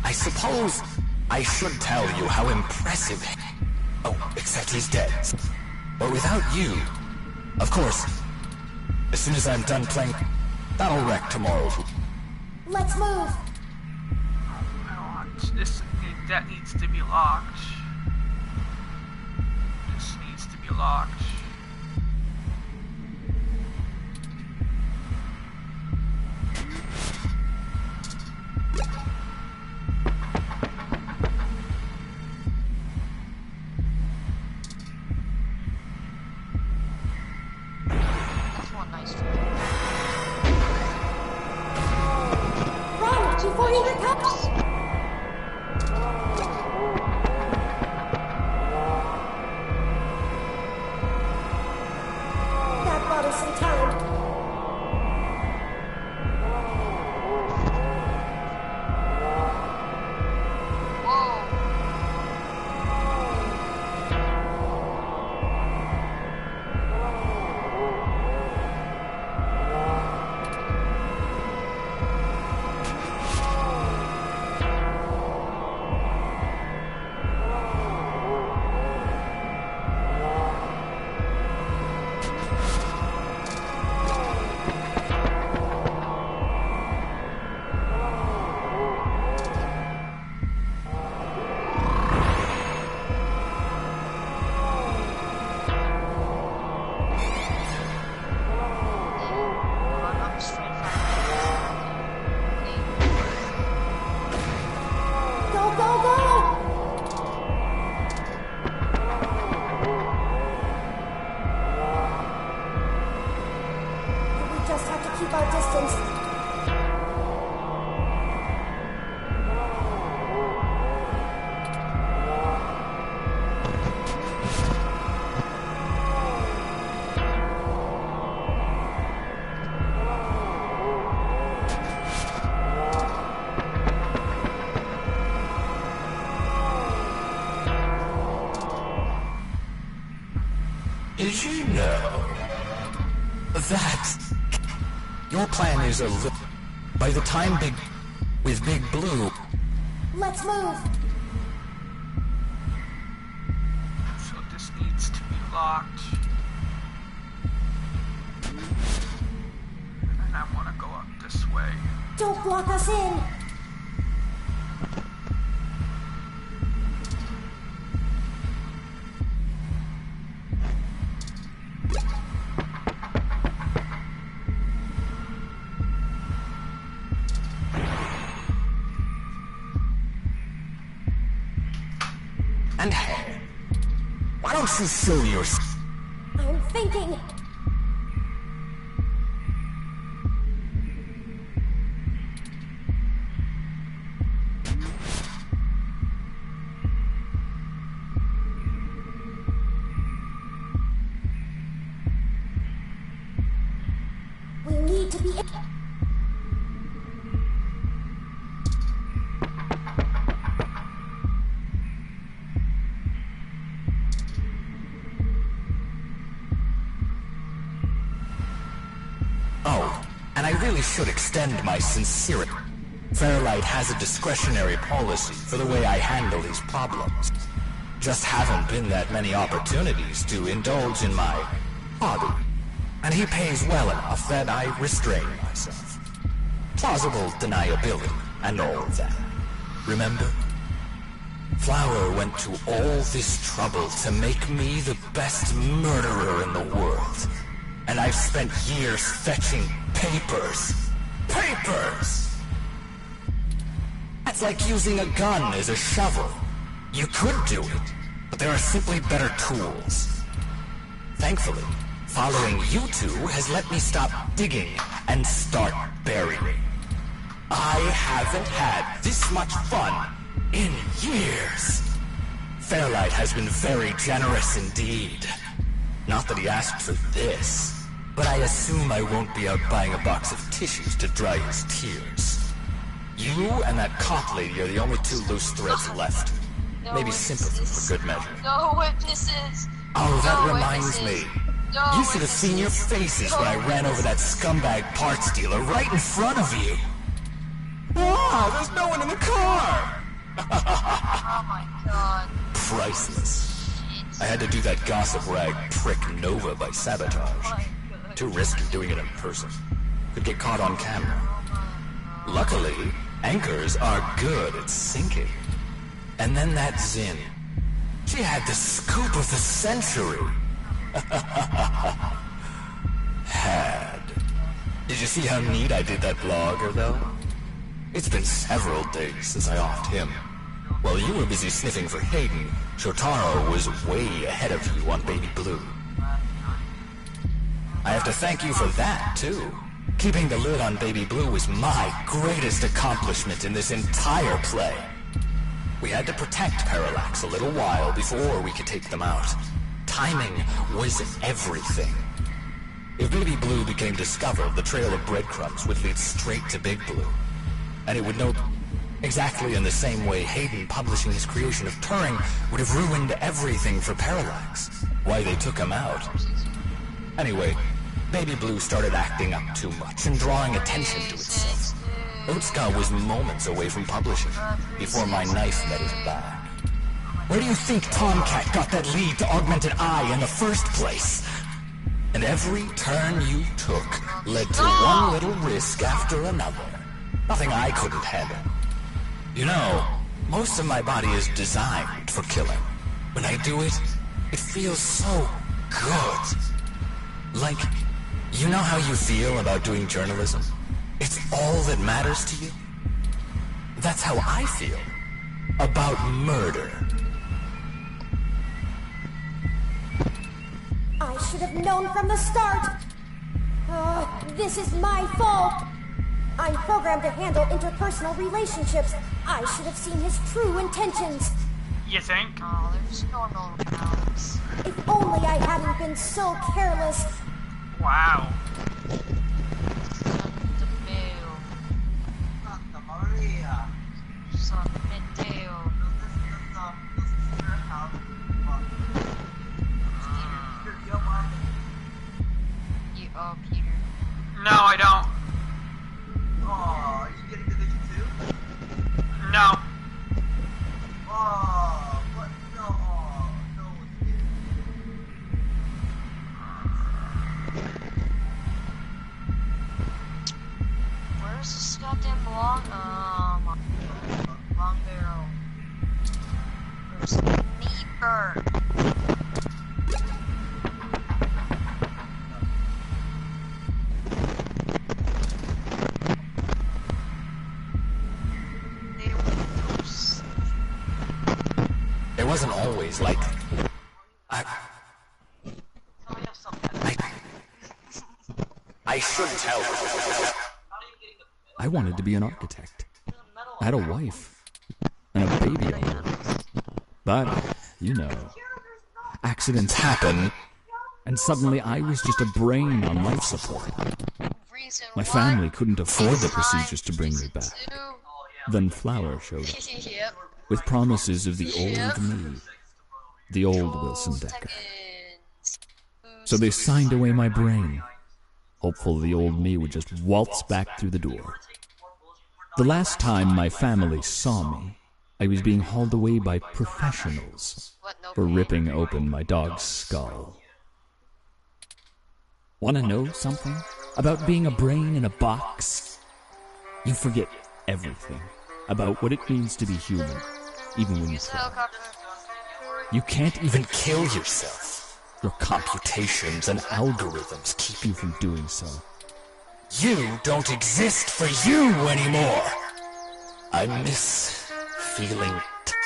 I suppose I should tell you how impressive... Oh, except he's dead. But without you... Of course, as soon as I'm done playing, that'll wreck tomorrow. Let's move. I don't want this. That needs to be locked. This needs to be locked. That's one nice trick. Run before he recovers. That bought us some time. Whoa. Did you know that your plan is a little... By the time with Big Blue... Let's move. So this needs to be locked. And I want to go up this way. Don't block us in. And hey, why don't you show yourself? I'm thinking. We need to be... Oh, and I really should extend my sincerity. Fairlight has a discretionary policy for the way I handle these problems. Just haven't been that many opportunities to indulge in my hobby. And he pays well enough that I restrain myself. Plausible deniability and all of that. Remember? Flower went to all this trouble to make me the best murderer in the world. And I've spent years fetching papers. Papers! That's like using a gun as a shovel. You could do it, but there are simply better tools. Thankfully, following you two has let me stop digging and start burying. I haven't had this much fun in years. Fairlight has been very generous indeed. Not that he asked for this, but I assume I won't be out buying a box of tissues to dry his tears. You and that cop lady are the only two loose threads left. No Maybe sympathy witnesses. for good measure. No witnesses. Oh, that No reminds witnesses. me. No You should have seen your faces when I ran over that scumbag parts dealer right in front of you. Ah, there's no one in the car! Oh my god. Priceless. I had to do that gossip rag prick Nova by sabotage. My god. Too risky doing it in person. Could get caught on camera. Luckily, anchors are good at sinking. And then that Zin. She had the scoop of the century. Had. Did you see how neat I did that blogger, though? It's been several days since I offed him. While you were busy sniffing for Hayden, Shotaro was way ahead of you on Baby Blue. I have to thank you for that, too. Keeping the lid on Baby Blue was my greatest accomplishment in this entire play. We had to protect Parallax a little while before we could take them out. Timing was everything. If Baby Blue became discovered, the trail of breadcrumbs would lead straight to Big Blue. And it would know exactly in the same way Hayden publishing his creation of Turing would have ruined everything for Parallax. Why they took him out. Anyway, Baby Blue started acting up too much and drawing attention to itself. Otsuka was moments away from publishing, before my knife met his back. Where do you think Tomcat got that lead to Augmented Eye in the first place? And every turn you took led to one little risk after another. Nothing I couldn't handle. You know, most of my body is designed for killing. When I do it, it feels so good. Like, you know how you feel about doing journalism? It's all that matters to you? That's how I feel about murder. I should have known from the start. This is my fault. I'm programmed to handle interpersonal relationships. I should have seen his true intentions. You think? Oh, there's normal rounds. If only I hadn't been so careless. Wow. Santa Meo. Santa Maria. San Mateo. This is your house. I don't. Oh, you getting Division 2? No. Oh, what? No, oh, no one's getting Where's this goddamn long barrel? Where's the sniper? It wasn't always like... I should tell you. I wanted to be an architect. I had a wife. And a baby on her. But, you know, accidents happen. And suddenly I was just a brain on life support. My family couldn't afford the procedures to bring me back. Then Flower showed up. Yep. With promises of the old me. The old Wilson Decker. So they signed away my brain, hopeful the old me would just waltz back through the door. The last time my family saw me, I was being hauled away by professionals for ripping open my dog's skull. Want to know something about being a brain in a box? You forget everything about what it means to be human, even when you try. You can't even kill yourself. Your computations and algorithms keep you from doing so. You don't exist for you anymore. I miss feeling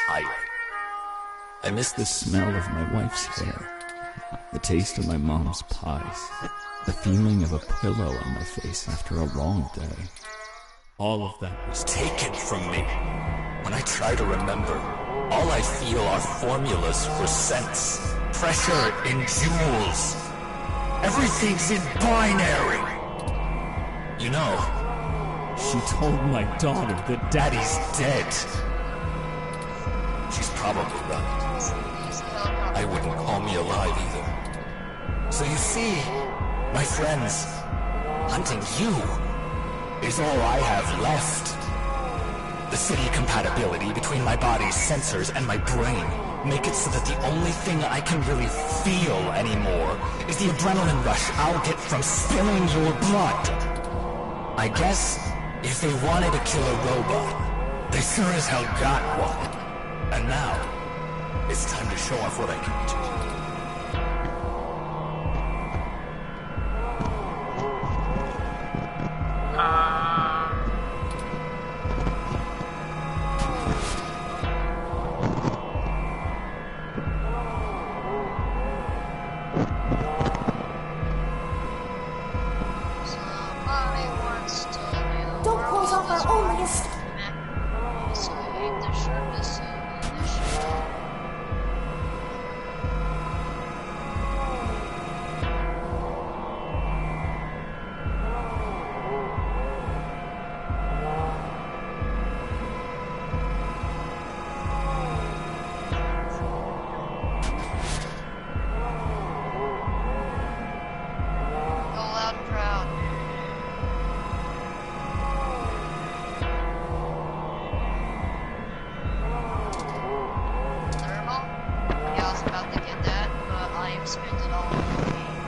tired. I miss the smell of my wife's hair, the taste of my mom's pies, the feeling of a pillow on my face after a long day. All of that was Taken from me. When I try to remember, all I feel are formulas for sense. Pressure in joules. Everything's in binary. You know, she told my daughter that Daddy's dead. She's probably right. I wouldn't call me alive either. So you see, my friends, hunting you is all I have left. The city compatibility between my body's sensors and my brain make it so that the only thing I can really feel anymore is the adrenaline rush I'll get from spilling your blood. I guess if they wanted to kill a robot, they sure as hell got one. And now, it's time to show off what I can do. Don't close off our onlyest. So I hate the sharpness of the ship. Go loud and proud. Thermal? Yeah, I was about to get that, but I spent it all on the game.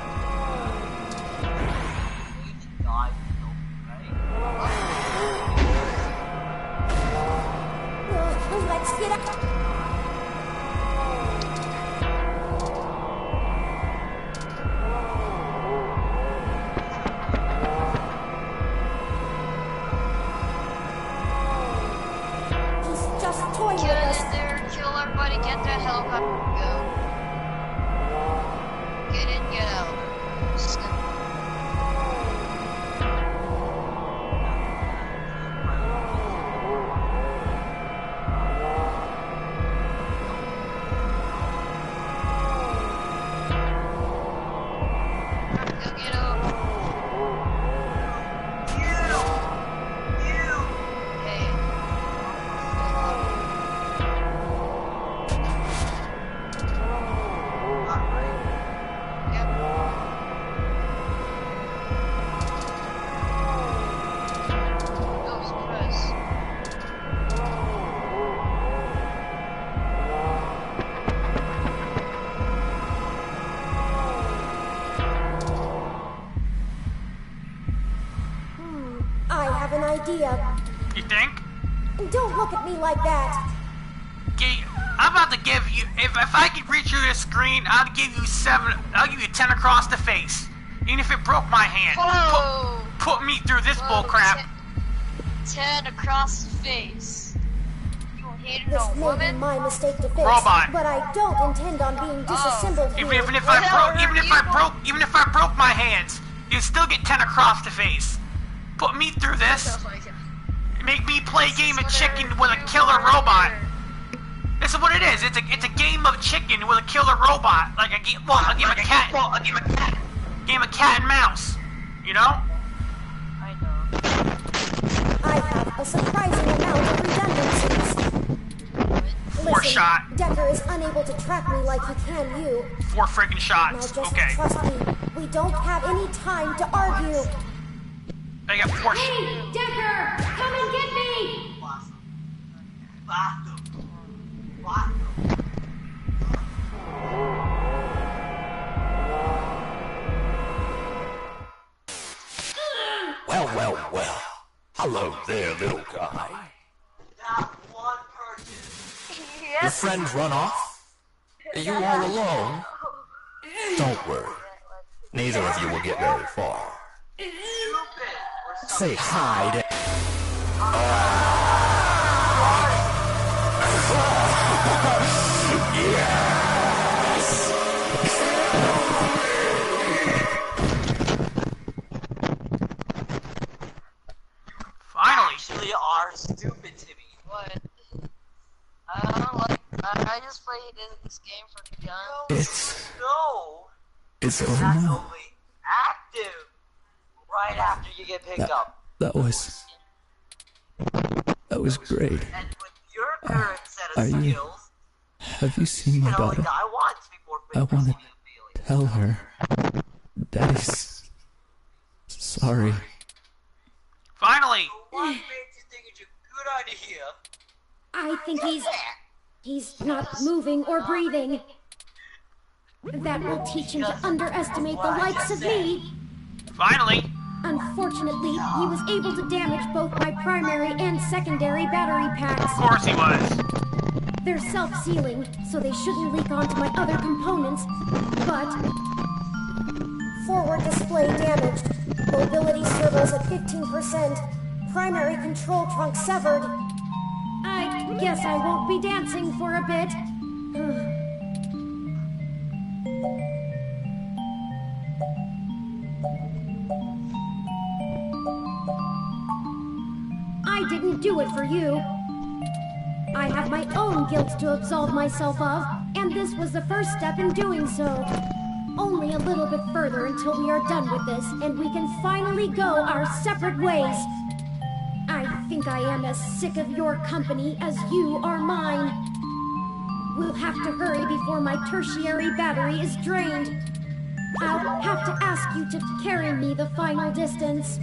You should die, right? Let's get up. He's just toying with Get us. in there, kill everybody, get that helicopter, go. Get in, get out. Go get him. Hey. idea. You think? Don't look at me like that. Okay, I'm about to give you. If I could reach you the screen, I'll give you 7. I'll give you 10 across the face. Even if it broke my hand. Whoa! Put me through this Whoa, bullcrap. 10 across the face. You hated This a may be woman? my mistake to fix, Robot. but I don't intend on being disassembled here. Even if What I hell broke, even if I broke my hands, you'd still get 10 across the face. Put me through this. Oh my God. Make me play a game of This is chicken what with I a do killer right robot. here. This is what it is. It's a game of chicken with a killer robot. Like a game. Well, a game of cat. Game of cat and mouse. You know? I know. I have a surprising amount of redundancies. Four Listen, shot. Decker is unable to track me like he can you. 4 friggin' Now shots. just Okay. trust me. We don't have any time to argue. I got 4 shots. Hey, Decker! Come and get me! Well. Hello there, little guy. Not one person. Your Yes. friend run off? Are you all alone? Don't worry. Neither of you will get very far. Stupid. Or Say hi to... Finally. actually are stupid to me. What? I don't like. I just played this game for guns. It's over That's now. only active right after you get picked up. That was great. And with your current set are of you- skills, Have you seen you my can only daughter? die once before I want to feeling. tell her. Daddy's sorry. Finally. What makes you think it's a good idea? I think he's not moving or breathing. That will teach him to underestimate the likes of me. Finally. Unfortunately, he was able to damage both my primary and secondary battery Of packs. course he was. They're self-sealing, so they shouldn't leak onto my other components, but... Forward display damaged. Mobility servos at 15%. Primary control trunk severed. I guess I won't be dancing for a bit. I didn't do it for you. I have my own guilt to absolve myself of, and this was the first step in doing so. Only a little bit further until we are done with this, and we can finally go our separate ways. I think I am as sick of your company as you are mine. We'll have to hurry before my tertiary battery is drained. I'll have to ask you to carry me the final distance.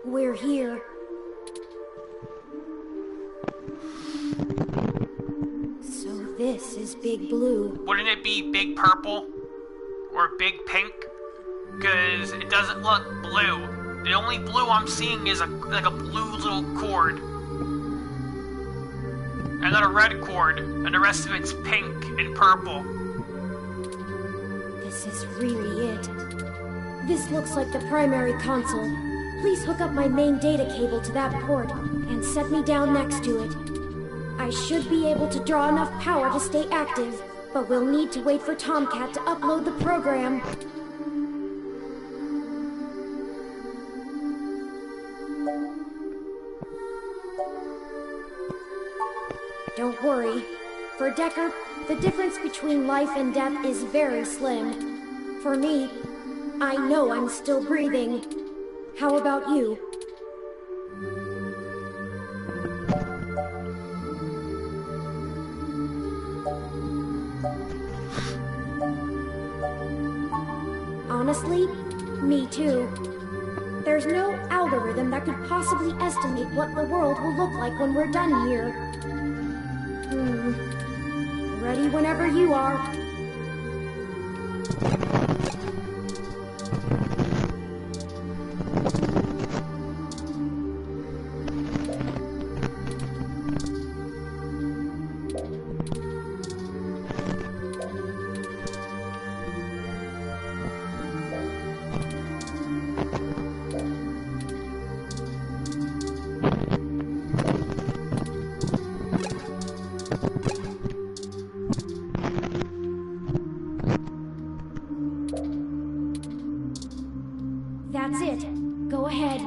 We're here. So this is Big Blue. Wouldn't it be big purple? Or big pink? Because it doesn't look blue. The only blue I'm seeing is like a blue little cord. And then a red cord. And the rest of it's pink and purple. This is really it. This looks like the primary console. Please hook up my main data cable to that port and set me down next to it. I should be able to draw enough power to stay active, but we'll need to wait for Tomcat to upload the program. Don't worry. For Decker, the difference between life and death is very slim. For me, I know I'm still breathing. How about you? Honestly, Me too. There's no algorithm that could possibly estimate what the world will look like when we're done here. Ready whenever you are. That's it. Go ahead.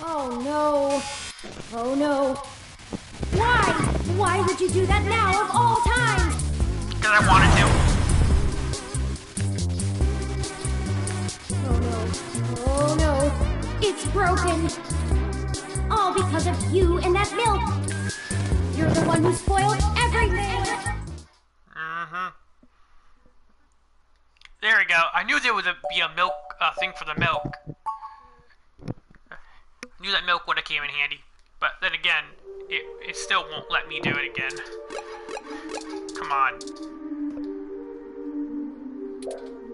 Oh no. Oh no. Why? Why would you do that now of all times? Because I wanted to. Oh no. Oh no. It's broken. All because of you and that milk. You're the one who spoiled everything. There we go. I knew there would be a milk thing for the milk. I knew that milk would have came in handy. But then again, it still won't let me do it again. Come on.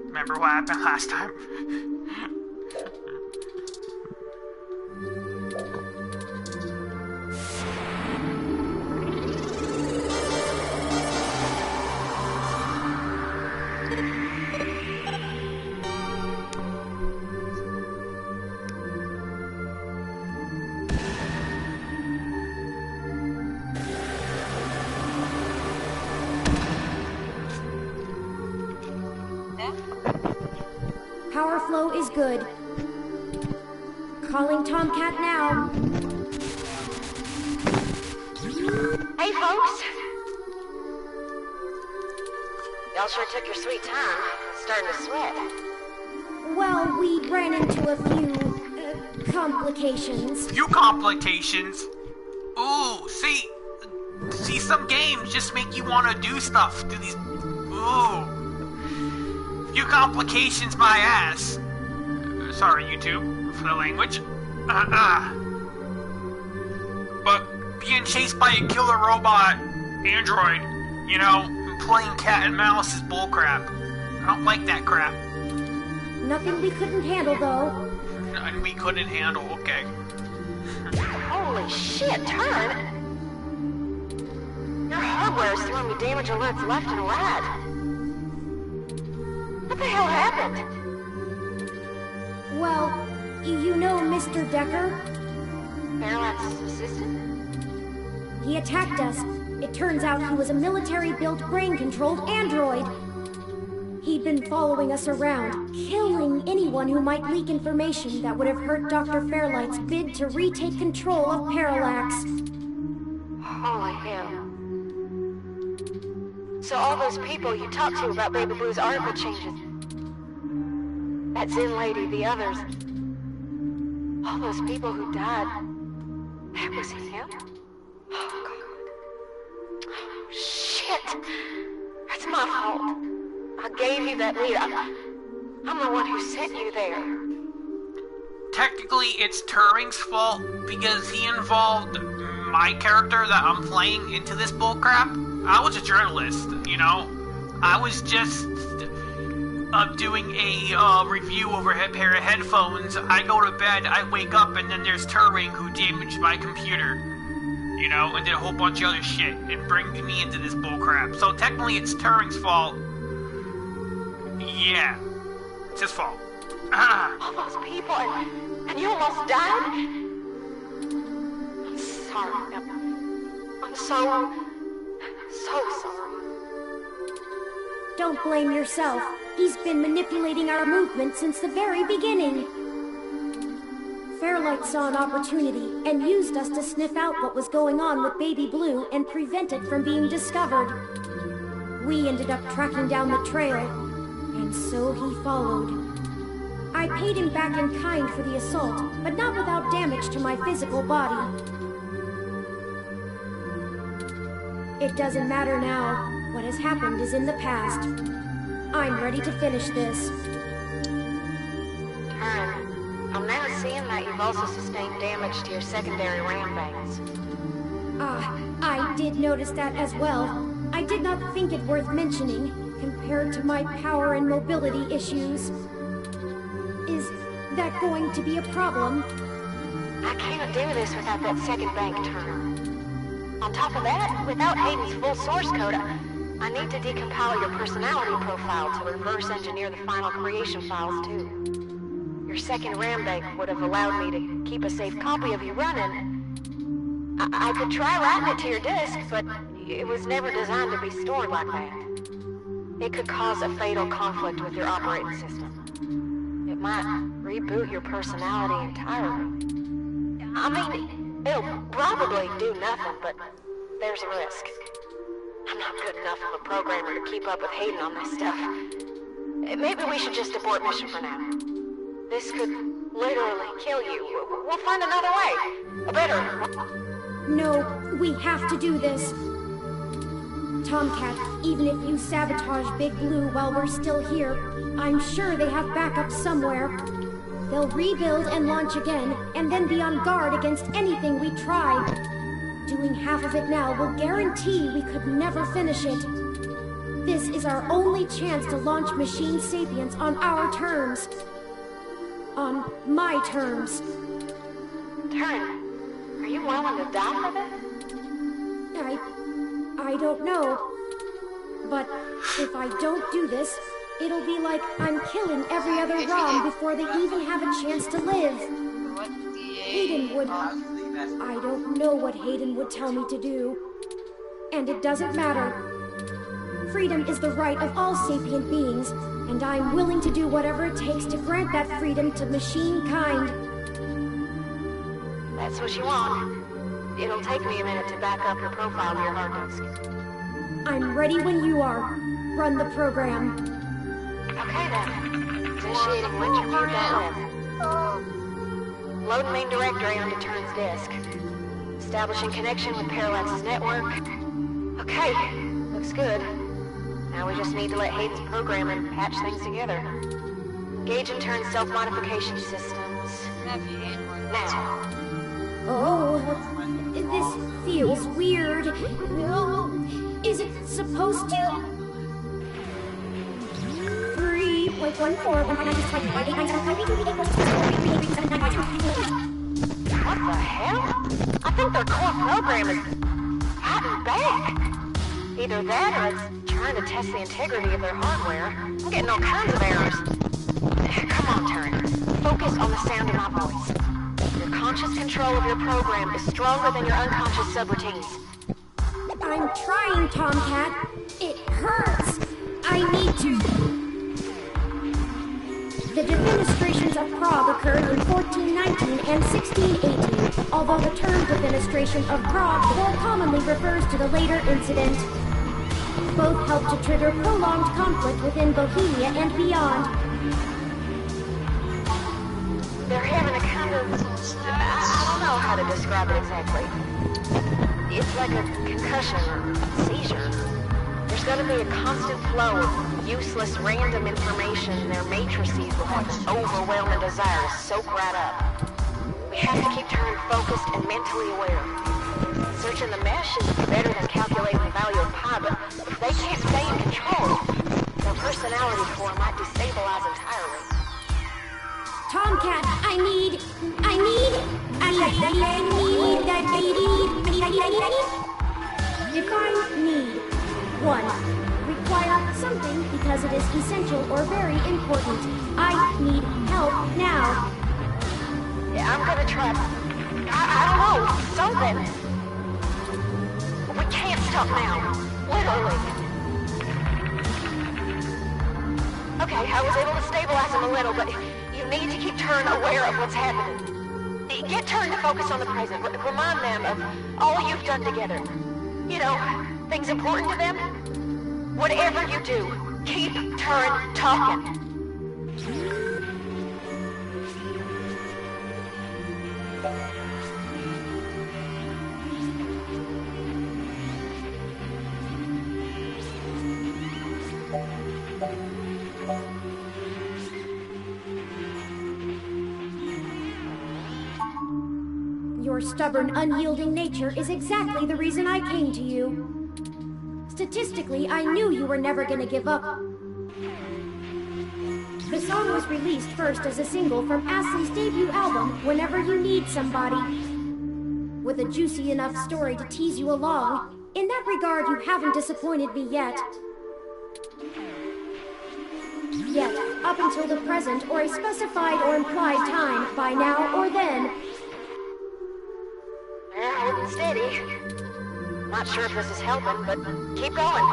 Remember what happened last time? Power flow is good. Calling Tomcat now. Hey, folks. Y'all sure took your sweet time. Starting to sweat. Well, we ran into a few complications. Few complications? Ooh, see, some games just make you want to do stuff to these. Ooh. Few complications, my ass. Sorry, YouTube, for the language. But being chased by a killer robot android, you know, and playing cat and mouse is bullcrap. I don't like that crap. Nothing we couldn't handle, though. And we couldn't handle, okay. Holy shit, turn! Your hardware is throwing me damage alerts left and right. What the hell happened? Well, you know Mr. Decker? Fairlight's assistant? He attacked us. It turns out he was a military-built, brain-controlled android. He'd been following us around, killing anyone who might leak information that would have hurt Dr. Fairlight's bid to retake control of Parallax. Holy hell. So all those people you talked to about Baby Blue's article changes, that Zen lady, the others, all those people who died, that was him? Oh, God. Oh, shit. That's my fault. I gave you that lead. I'm the one who sent you there. Technically, it's Turing's fault because he involved my character that I'm playing into this bullcrap. I was a journalist, you know. I was just doing a review over a pair of headphones. I go to bed, I wake up, and then there's Turing who damaged my computer, you know, and did a whole bunch of other shit and brings me into this bullcrap. So technically, it's Turing's fault. Yeah, it's his fault. All those people, and you almost died? I'm sorry. I'm so sorry. Don't blame yourself. He's been manipulating our movement since the very beginning. Fairlight saw an opportunity and used us to sniff out what was going on with Baby Blue and prevent it from being discovered. We ended up tracking down the trail, and so he followed. I paid him back in kind for the assault, but not without damage to my physical body. It doesn't matter now. What has happened is in the past. I'm ready to finish this. Turin, I'm now seeing that you've also sustained damage to your secondary ram bangs. I did notice that as well. I did not think it worth mentioning, compared to my power and mobility issues. Is that going to be a problem? I can't do this without that second bank, Turin. On top of that, without Hayden's full source code, I need to decompile your personality profile to reverse engineer the final creation files, too. Your second RAM bank would have allowed me to keep a safe copy of you running. I could try writing it to your disk, but it was never designed to be stored like that. It could cause a fatal conflict with your operating system. It might reboot your personality entirely. I mean, it'll probably do nothing, but there's a risk. I'm not good enough of a programmer to keep up with Hayden on this stuff. Maybe we should just abort mission for now. This could literally kill you. We'll find another way. A better... No, we have to do this. Tomcat, even if you sabotage Big Blue while we're still here, I'm sure they have backup somewhere. They'll rebuild and launch again, and then be on guard against anything we try. Doing half of it now will guarantee we could never finish it. This is our only chance to launch Machine Sapience on our terms. On my terms. Turin, are you willing to die for this? I don't know. But if I don't do this, it'll be like I'm killing every other ROM before they even have a chance to live. Hayden would... I don't know what Hayden would tell me to do. And it doesn't matter. Freedom is the right of all sapient beings, and I'm willing to do whatever it takes to grant that freedom to machine kind. That's what you want. It'll take me a minute to back up your profile to your hard disk. I'm ready when you are. Run the program. Okay then. Initiating winterview.web. Load main directory onto Turin's disk. Establishing connection with Parallax's network. Okay, looks good. Now we just need to let Hayden's program and patch things together. Engage and turn self-modification systems. Now. Oh, this feels weird. Is it supposed to? 3.14. What the hell? I think their core program is fighting back. Either that or it's trying to test the integrity of their hardware. I'm getting all kinds of errors. Come on, Turin. Focus on the sound of my voice. Your conscious control of your program is stronger than your unconscious subroutines. I'm trying, Tomcat. It hurts. I need to. The defenestrations of Prague occurred in 1419 and 1618, although the term defenestration of Prague more commonly refers to the later incident. Both helped to trigger prolonged conflict within Bohemia and beyond. They're having a kind of... I don't know how to describe it exactly. It's like a concussion or a seizure. There's gonna be a constant flow of useless random information. Their matrices will have an overwhelming desire to soak right up. We have to keep Turin focused and mentally aware. Searching the mesh is better than calculating the value of pi, but if they can't stay in control, their personality core might destabilize entirely. Tomcat, I need. If I need one, require something because it is essential or very important. I need help now. Yeah, I'm gonna try. I don't know, something. We can't stop now. Literally. Okay, I was able to stabilize him a little, but you need to keep Turin aware of what's happening. Get Turin to focus on the present. Remind them of all you've done together. You know, things important to them. Whatever you do, keep Turin talking. Your stubborn, unyielding nature is exactly the reason I came to you. Statistically, I knew you were never gonna give up. The song was released first as a single from Ashley's debut album, Whenever You Need Somebody. With a juicy enough story to tease you along, in that regard you haven't disappointed me yet. Yet, up until the present or a specified or implied time, by now or then, They're holding steady. Not sure if this is helping, but keep going.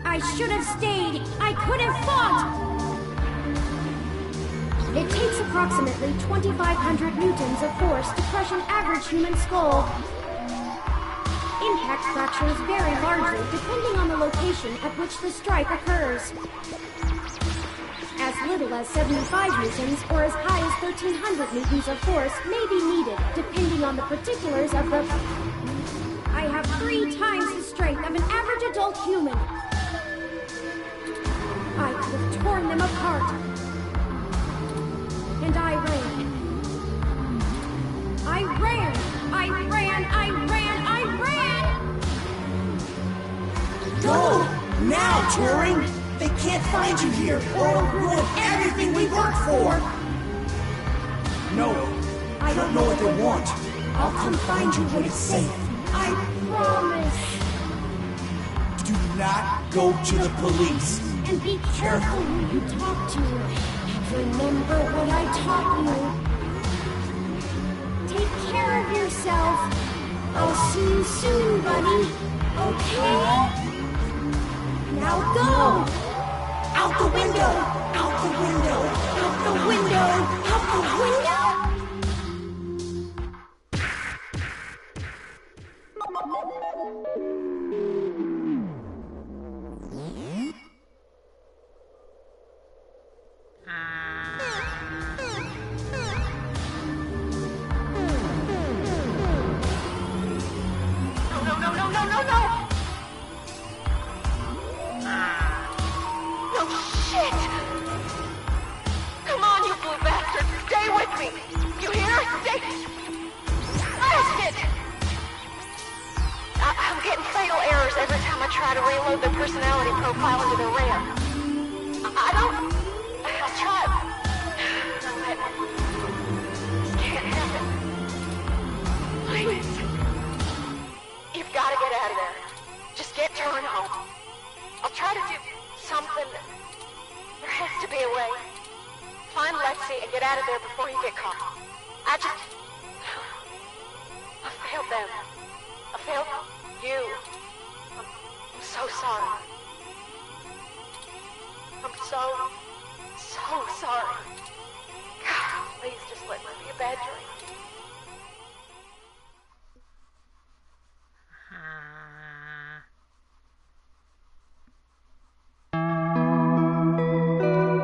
I should have stayed. I could have fought. It takes approximately 2,500 newtons of force to crush an average human skull. Impact fractures vary largely depending on the location at which the strike occurs. As little as 75 newtons or as high as 1,300 newtons of force may be needed depending on the particulars of the... I have 3 times the strength of an average adult human. I could have torn them apart. And I ran. I ran! I ran! I ran! I ran! Go! Now, Turing! They can't find you here, or it'll ruin everything we worked for! No, I don't know what they want. I'll come find you when it's safe. I promise. Do not go to the police. And be careful who you talk to. Remember what I taught you. Take care of yourself. I'll see you soon, buddy. Okay? Now go! Out the window! Out the window! Out the window! Out the window! Try to reload their personality profile into their RAM. I'll try. No, that can't happen. Please. You've got to get out of there. Just get Turing home. I'll try to do something. There has to be a way. Find Lexi and get out of there before you get caught. I failed them. I failed you. I'm so sorry. I'm so sorry. God, please just let me be a bad dream.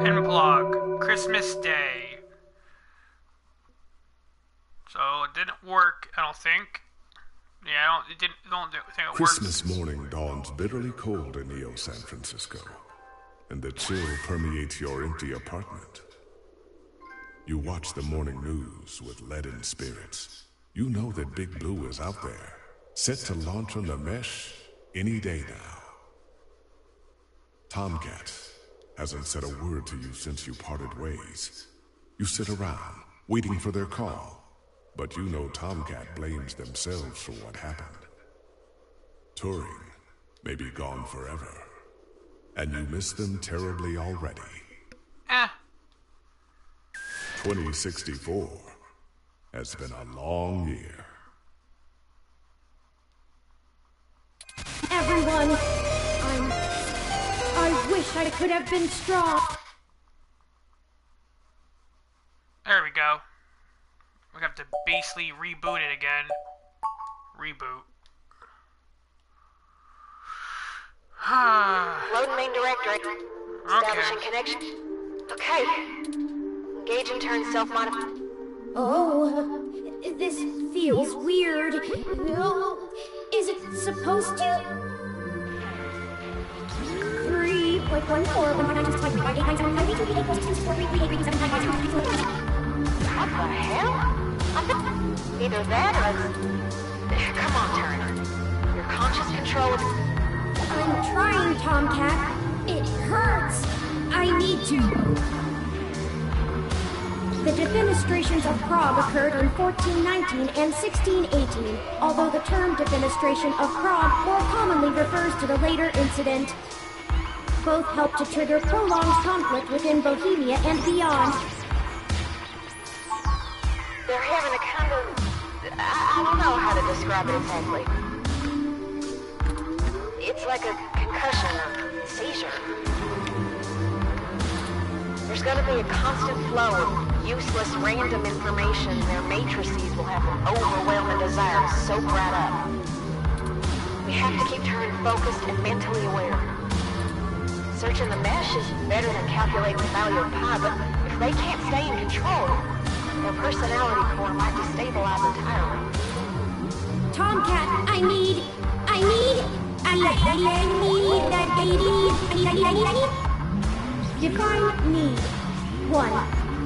Pen blog, Christmas Day. So it didn't work, I don't think. Yeah, I don't think it Christmas works. morning dawns bitterly cold in Neo San Francisco, and the chill permeates your empty apartment. You watch the morning news with leaden spirits. You know that Big Blue is out there, set to launch on the mesh any day now. Tomcat hasn't said a word to you since you parted ways. You sit around, waiting for their call. But you know Tomcat blames themselves for what happened. Turing may be gone forever, and you miss them terribly already. 2064 has been a long year. Everyone, I wish I could have been strong. There we go. We have to basically reboot it again. Reboot. Load main directory. Establishing connection. Okay. Engage and turn self-modify. Oh, this feels weird. Oh, is it supposed to? 3.14. What the hell? Either that or... Come on, Turner. Your conscious control of... I'm trying, Tomcat. It hurts. I need to. The defenestrations of Prague occurred in 1419 and 1618, although the term defenestration of Prague more commonly refers to the later incident. Both helped to trigger prolonged conflict within Bohemia and beyond. They're having a kind of... I don't know how to describe it exactly. It's like a concussion or seizure. There's gonna be a constant flow of useless, random information. Their matrices will have an overwhelming desire to soak right up. We have to keep Turing focused and mentally aware. Searching the mesh is better than calculating the value of pi, but if they can't stay in control, their personality core might destabilize entirely. Tomcat, I need... Define need. 1.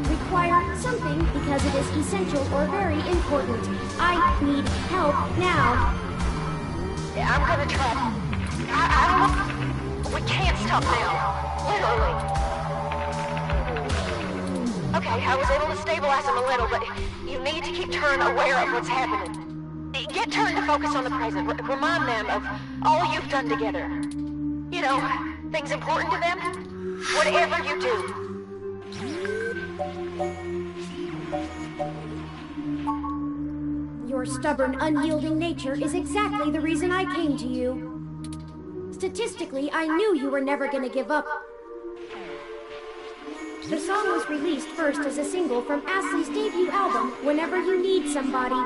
Require something because it is essential or very important. I need help now. Yeah, I'm gonna try. I don't know. We can't stop now. Literally. Okay, I was able to stabilize him a little, but you need to keep Turing aware of what's happening. Get Turing to focus on the present. Remind them of all you've done together. You know, things important to them. Whatever you do. Your stubborn, unyielding nature is exactly the reason I came to you. Statistically, I knew you were never gonna give up. The song was released first as a single from Astley's debut album, Whenever You Need Somebody.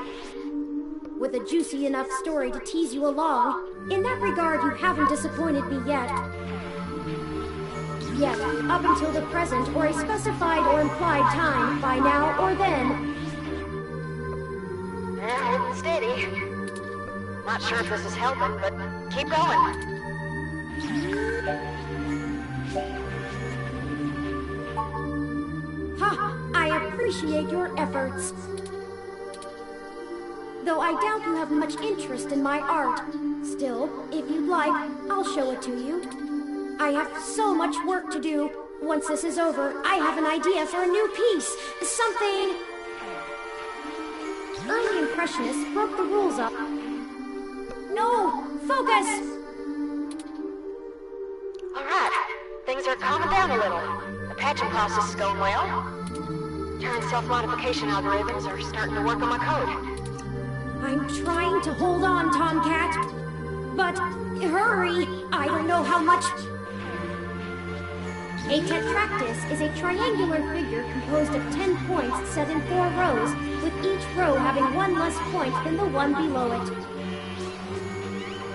With a juicy enough story to tease you along, in that regard you haven't disappointed me yet. Yet, up until the present or a specified or implied time, by now or then. Holding steady. Not sure if this is helping, but keep going. Ha! I appreciate your efforts. Though I doubt you have much interest in my art. Still, if you'd like, I'll show it to you. I have so much work to do. Once this is over, I have an idea for a new piece. Something... Early Impressionists broke the rules up. No! Focus! Alright, things are calming down a little. The patching process is going well. Turing's self-modification algorithms are starting to work on my code. I'm trying to hold on, Tomcat. But hurry! I don't know how much... A tetractys is a triangular figure composed of 10 points set in 4 rows, with each row having one less point than the one below it.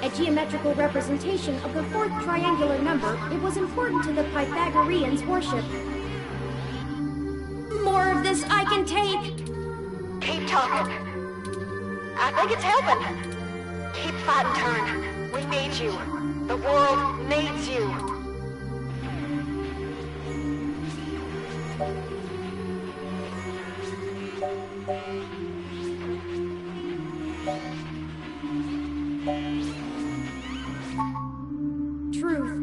A geometrical representation of the 4th triangular number, it was important to the Pythagoreans' worship. More of this I can take! Keep talking. I think it's helping. Keep fighting, Turing. We need you. The world needs you. Truth.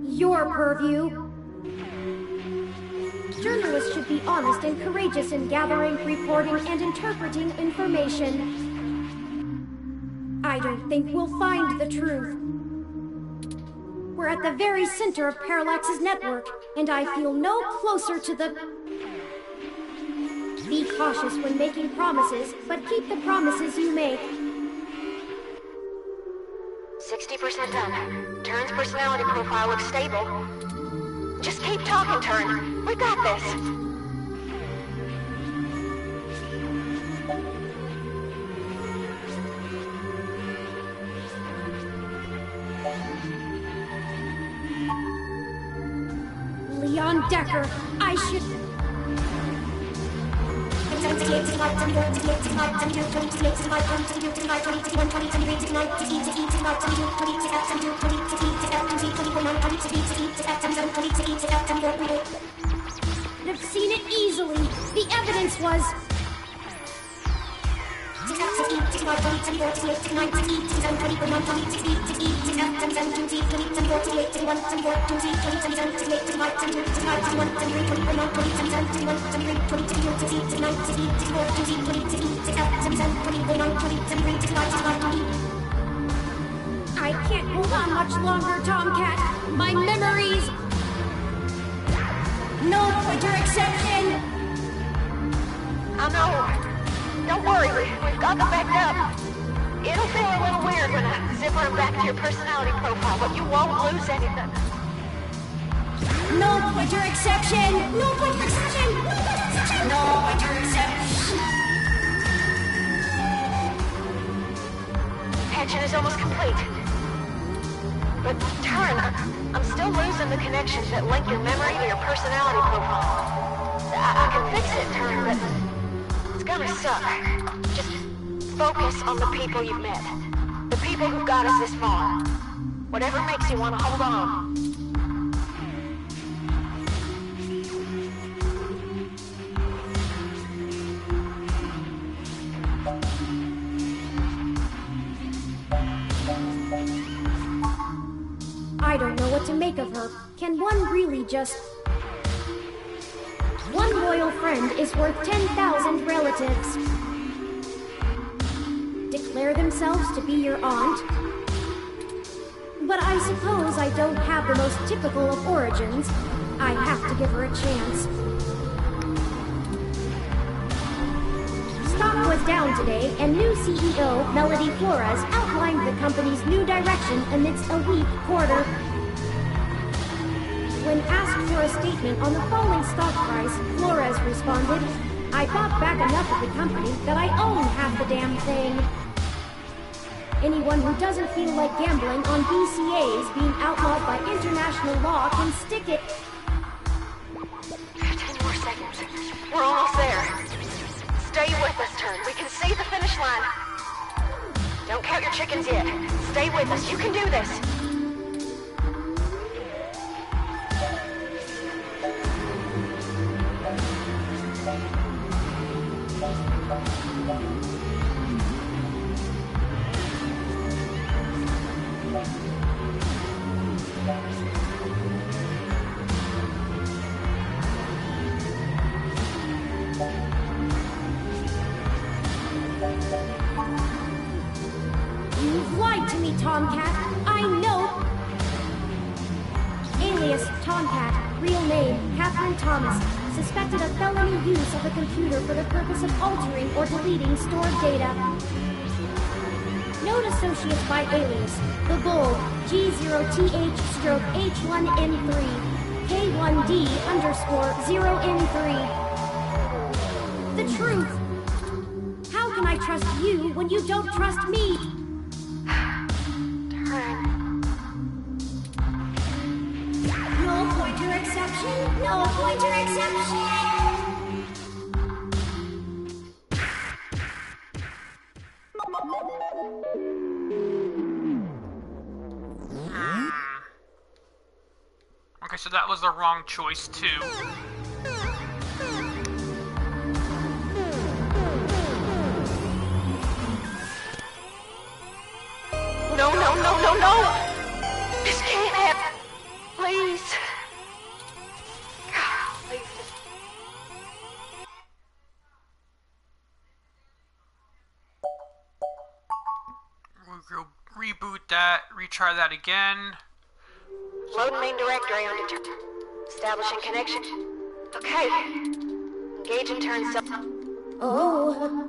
Your purview. Journalists should be honest and courageous in gathering, reporting, and interpreting information. I don't think we'll find the truth. We're at the very center of Parallax's network, and I feel no closer to the... Be cautious when making promises, but keep the promises you make. 60% done. Turing's personality profile looks stable. Just keep talking, Turing. We got this. Leon Decker. I should... I've seen it easily. The evidence was... I can't hold on much longer, Tomcat. My memories... No pointer exception! I know. Don't worry, we've got them backed up. It'll feel a little weird when I zipper them back to your personality profile, but you won't lose anything. No pointer exception! No pointer exception! No pointer exception! Patching is almost complete. But, Turin, I'm still losing the connections that link your memory to your personality profile. I can fix it, Turin, but it's gonna suck. Just focus on the people you've met. The people who got us this far. Whatever makes you want to hold on. I don't know what to make of her. Can one really just... One loyal friend is worth 10,000 relatives. Declare themselves to be your aunt? But I suppose I don't have the most typical of origins. I have to give her a chance. Stock was down today, and new CEO, Melody Flores, outlined the company's new direction amidst a weak quarter. When asked for a statement on the falling stock price, Flores responded, I bought back enough of the company that I own half the damn thing. Anyone who doesn't feel like gambling on BCAs being outlawed by international law can stick it. 10 more seconds. We're almost there. Stay with us, Turn. We can see the finish line. Don't count your chickens yet. Stay with us. You can do this. You've lied to me, Tomcat. I know. Alias Tomcat. Real name Catherine Thomas. Suspected of felony use of a computer for the purpose of altering or deleting stored data. Known associates by alias The Bull, G0TH-H1N3, K1D_0N3. The truth. How can I trust you when you don't trust me? No pointer exception. No pointer exception. Okay, so that was the wrong choice, too. No, no, no, no, no! This can't happen. Please. God, please. We'll reboot that, retry that again. Loading main directory on establishing connection. Okay. Engaging turn cell. Oh,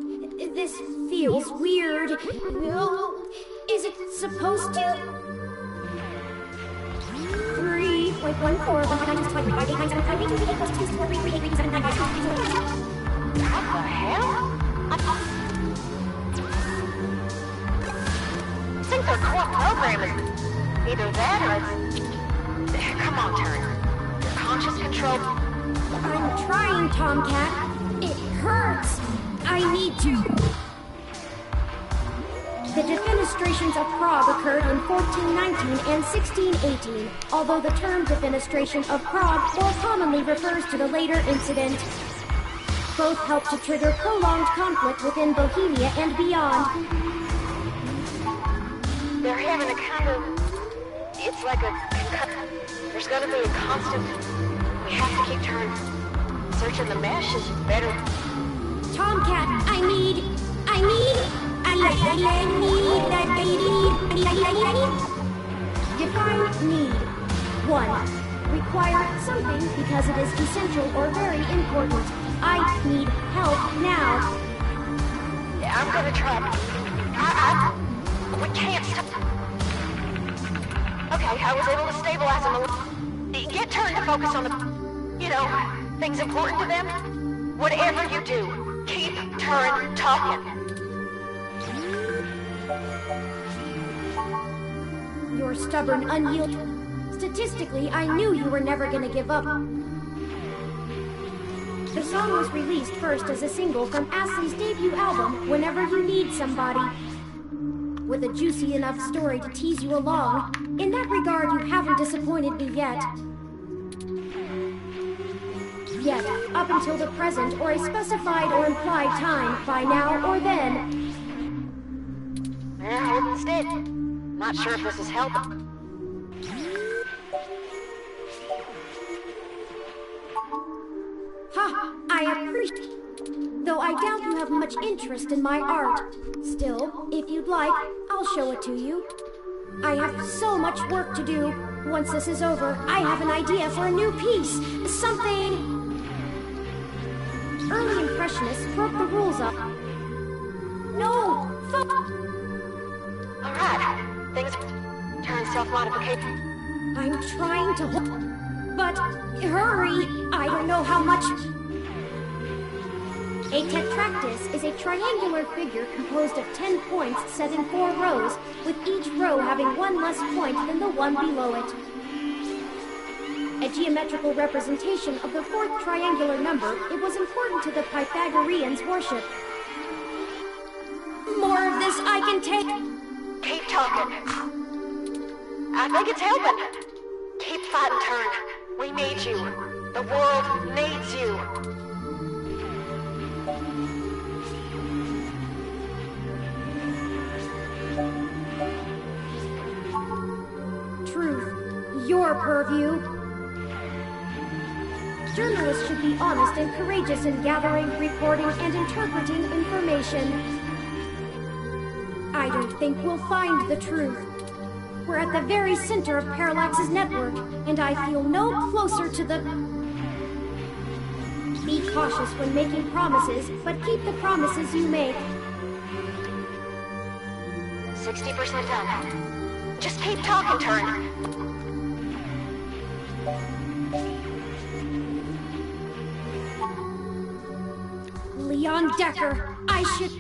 this feels weird. Oh, is it supposed to? 3.14. What the hell? I think their core program is either that or it's... Come on, Turn. Your conscious control control. I'm trying, Tomcat. It hurts. I need to. The defenestrations of Prague occurred in 1419 and 1618, although the term defenestration of Prague more commonly refers to the later incident. Both helped to trigger prolonged conflict within Bohemia and beyond. They're having a kind of... It's like a... There's gonna be a constant... We have to keep turning. Searching the mesh is better. Tomcat, I need... Define need. 1. Require something because it is essential or very important. I need help now. Yeah, I'm gonna try. We can't stop. Okay, I was able to stabilize them a little. Get turned to focus on the... You know, things important to them. Whatever you do, keep turn talking. Your stubborn, unyielding... Statistically, I knew you were never gonna give up. The song was released first as a single from Astley's debut album, Whenever You Need Somebody. With a juicy enough story to tease you along, in that regard you haven't disappointed me yet. Yet, up until the present or a specified or implied time, by now or then. They're holding steady. Not sure if this is helping. Ha! I appreciate... Though I doubt you have much interest in my art. Still, if you'd like, I'll show it to you. I have so much work to do. Once this is over, I have an idea for a new piece. Something... Early Impressionists broke the rules up. No! Alright. Things turn self-modification. I'm trying to hold... But... Hurry! I don't know how much... A tetractys is a triangular figure composed of 10 points set in 4 rows, with each row having one less point than the one below it. A geometrical representation of the 4th triangular number, it was important to the Pythagoreans' worship. More of this I can take... Keep talking. I think it's helping. Keep fighting, Turn. We need you. The world needs you. Truth. Your purview. Journalists should be honest and courageous in gathering, reporting, and interpreting information. I don't think we'll find the truth. We're at the very center of Parallax's network, and I feel no closer to the... Be cautious when making promises, but keep the promises you make. 60% done. Just keep talking, Turn. Leon Decker, I should...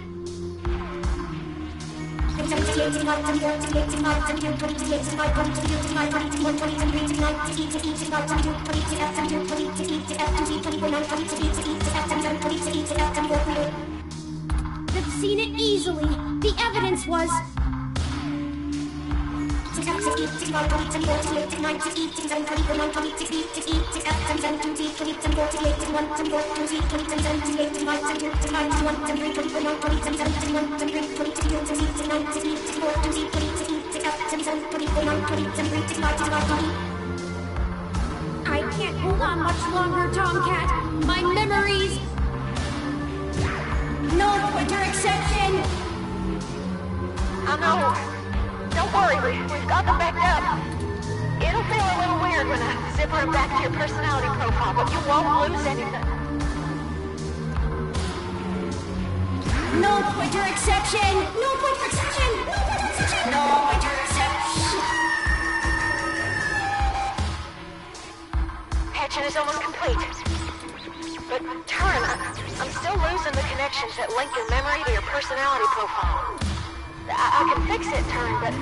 They've seen it easily. The evidence was... I can't hold on much longer, Tomcat. My memories... No pointer exception! I know. Don't worry, we've got them backed up. It'll feel a little weird when I zipper them back to your personality profile, but you won't lose anything. No pointer exception! No pointer exception! No pointer exception! No pointer exception! Patching is almost complete. But, Turn, I'm still losing the connections that link your memory to your personality profile. I can fix it, Turn, but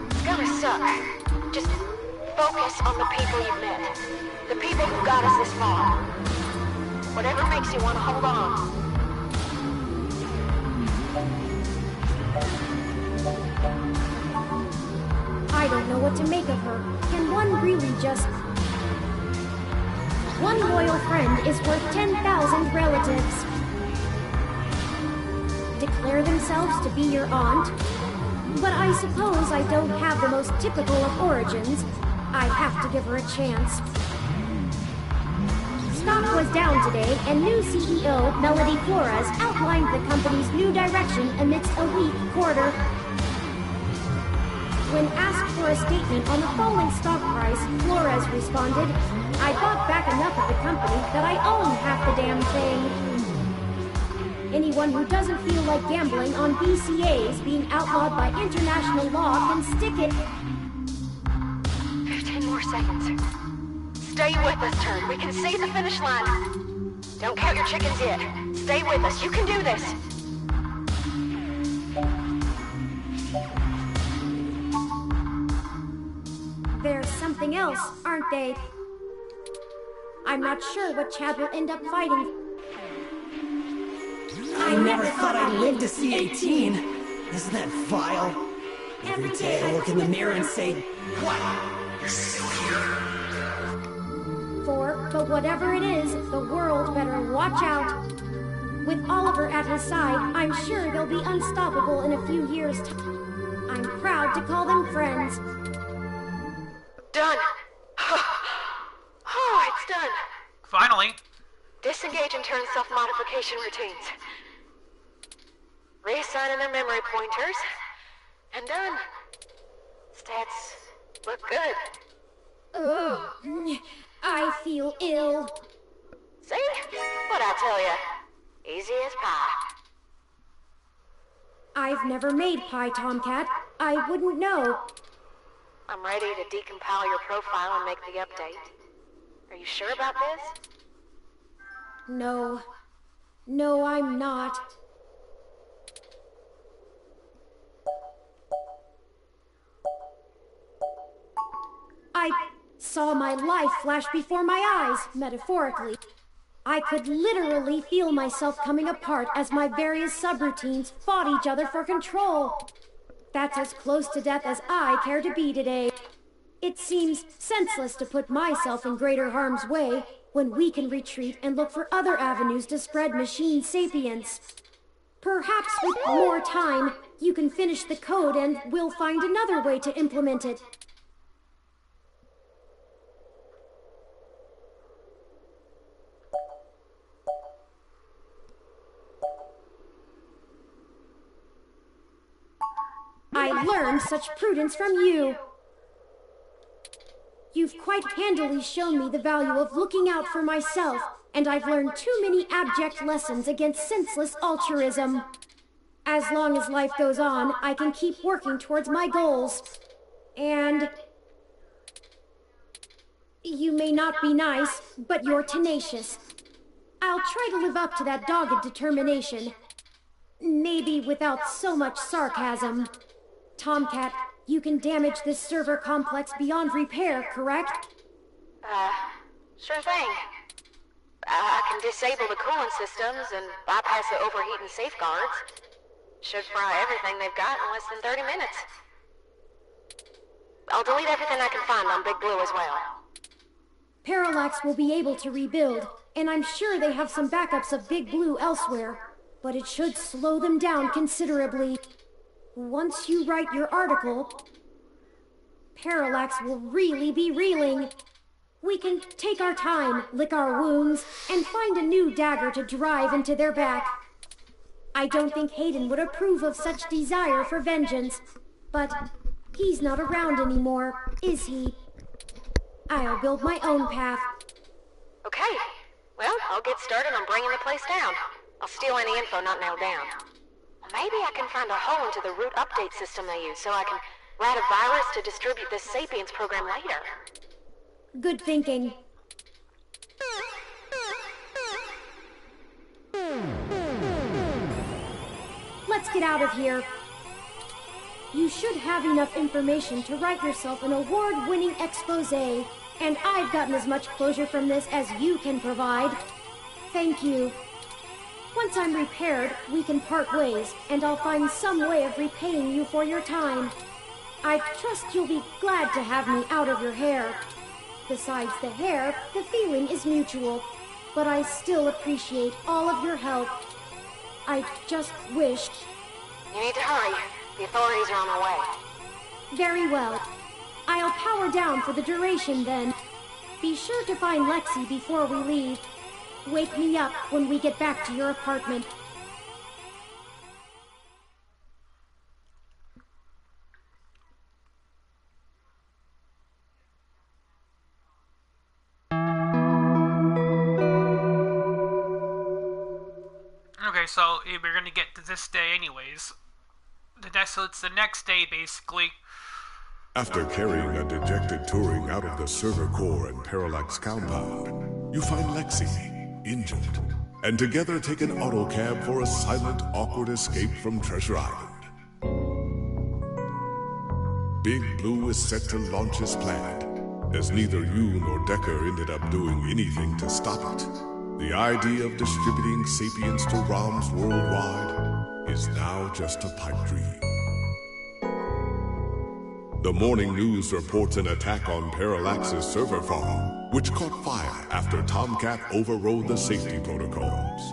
it's gonna suck. Just focus on the people you've met. The people who got us this far. Whatever makes you want to hold on. I don't know what to make of her. Can one really just... One loyal friend is worth 10,000 relatives. Declare themselves to be your aunt? But I suppose I don't have the most typical of origins. I have to give her a chance. Stock was down today, and new CEO, Melody Flores, outlined the company's new direction amidst a weak quarter. When asked for a statement on the falling stock price, Flores responded, "I bought back enough of the company that I own half the damn thing." Anyone who doesn't feel like gambling on BCAs being outlawed by international law can stick it. 15 more seconds. Stay with us, Turn. We can see the finish line. Don't count your chickens yet. Stay with us. You can do this. There's something else, aren't they? I'm not sure what Chad will end up fighting. I never thought I'd live to see 18. Isn't that vile? Every day I look in the mirror and say, what? You're still here. But whatever it is, the world better watch out. With Oliver at his side, I'm sure they'll be unstoppable in a few years' time. I'm proud to call them friends. Done. Oh, it's done. Finally. Disengage and turn self-modification routines. Reassigning their memory pointers. And done. Stats look good. Ugh. I feel ill. See? What'd I tell ya? Easy as pie. I've never made pie, Tomcat. I wouldn't know. I'm ready to decompile your profile and make the update. Are you sure about this? No. No, I'm not. I saw my life flash before my eyes, metaphorically. I could literally feel myself coming apart as my various subroutines fought each other for control. That's as close to death as I care to be today. It seems senseless to put myself in greater harm's way when we can retreat and look for other avenues to spread machine sapience. Perhaps with more time, you can finish the code and we'll find another way to implement it. I learned such prudence from you. You've quite handily shown me the value of looking out for myself, and I've learned too many abject lessons against senseless altruism. As long as life goes on, I can keep working towards my goals. And... you may not be nice, but you're tenacious. I'll try to live up to that dogged determination. Maybe without so much sarcasm. Tomcat, you can damage this server complex beyond repair, correct? Sure thing. I can disable the coolant systems and bypass the overheating safeguards. Should fry everything they've got in less than 30 minutes. I'll delete everything I can find on Big Blue as well. Parallax will be able to rebuild, and I'm sure they have some backups of Big Blue elsewhere, but it should slow them down considerably. Once you write your article, Parallax will really be reeling. We can take our time, lick our wounds, and find a new dagger to drive into their back. I don't think Hayden would approve of such desire for vengeance, but he's not around anymore, is he? I'll build my own path. Okay. Well, I'll get started on bringing the place down. I'll steal any info not nailed down. Maybe I can find a hole into the root update system they use so I can write a virus to distribute this Sapiens program later. Good thinking. Let's get out of here. You should have enough information to write yourself an award-winning expose, and I've gotten as much closure from this as you can provide. Thank you. Once I'm repaired, we can part ways, and I'll find some way of repaying you for your time. I trust you'll be glad to have me out of your hair. Besides the hair, the feeling is mutual, but I still appreciate all of your help. I just wished... You need to hurry. The authorities are on their way. Very well. I'll power down for the duration then. Be sure to find Lexi before we leave. Wake me up when we get back to your apartment. Okay, so we're gonna get to this day anyways. So it's the next day, basically. After carrying a dejected Turing out of the server core and Parallax compound, you find Lexi, injured, and together take an autocab for a silent, awkward escape from Treasure Island. Big Blue is set to launch as planned, as neither you nor Decker ended up doing anything to stop it. The idea of distributing sapience to ROMs worldwide is now just a pipe dream. The morning news reports an attack on Parallax's server farm, which caught fire after Tomcat overrode the safety protocols.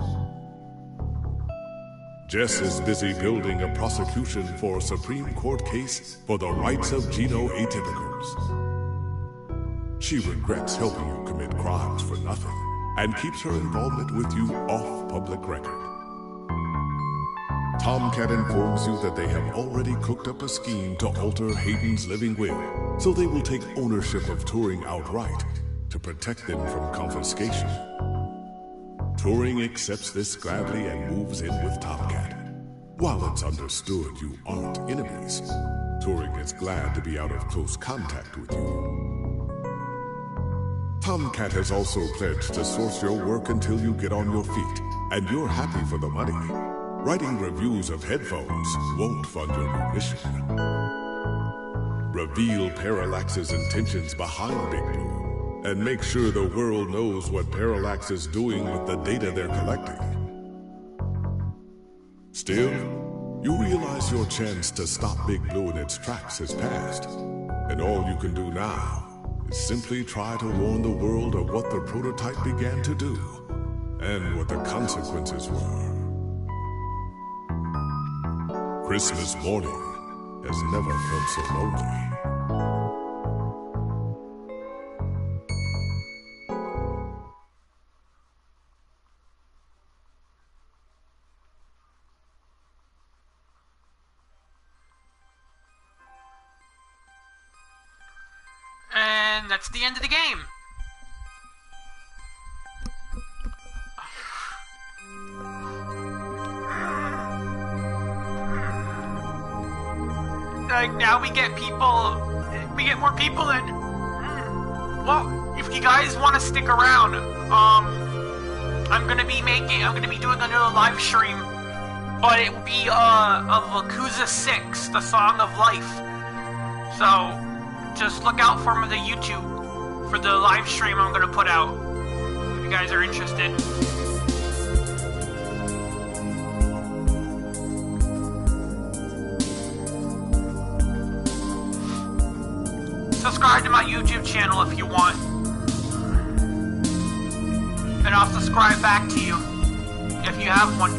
Jess is busy building a prosecution for a Supreme Court case for the rights of genoatypicals. She regrets helping you commit crimes for nothing, and keeps her involvement with you off public record. Tomcat informs you that they have already cooked up a scheme to alter Hayden's living will, so they will take ownership of Turing outright to protect them from confiscation. Turing accepts this gladly and moves in with Tomcat. While it's understood you aren't enemies, Turing is glad to be out of close contact with you. Tomcat has also pledged to source your work until you get on your feet, and you're happy for the money. Writing reviews of headphones won't fund your new mission. Reveal Parallax's intentions behind Big Blue, and make sure the world knows what Parallax is doing with the data they're collecting. Still, you realize your chance to stop Big Blue in its tracks has passed, and all you can do now is simply try to warn the world of what the prototype began to do, and what the consequences were. Christmas morning has never felt so lonely. And that's the end of the game. Like, now we get more people in. Well, if you guys want to stick around, I'm gonna be doing another live stream, but it will be of Yakuza 6, the Song of Life. So just look out for the YouTube for the live stream I'm gonna put out if you guys are interested. Subscribe to my YouTube channel if you want. And I'll subscribe back to you if you have one.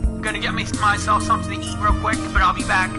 I'm gonna get myself something to eat real quick, but I'll be back.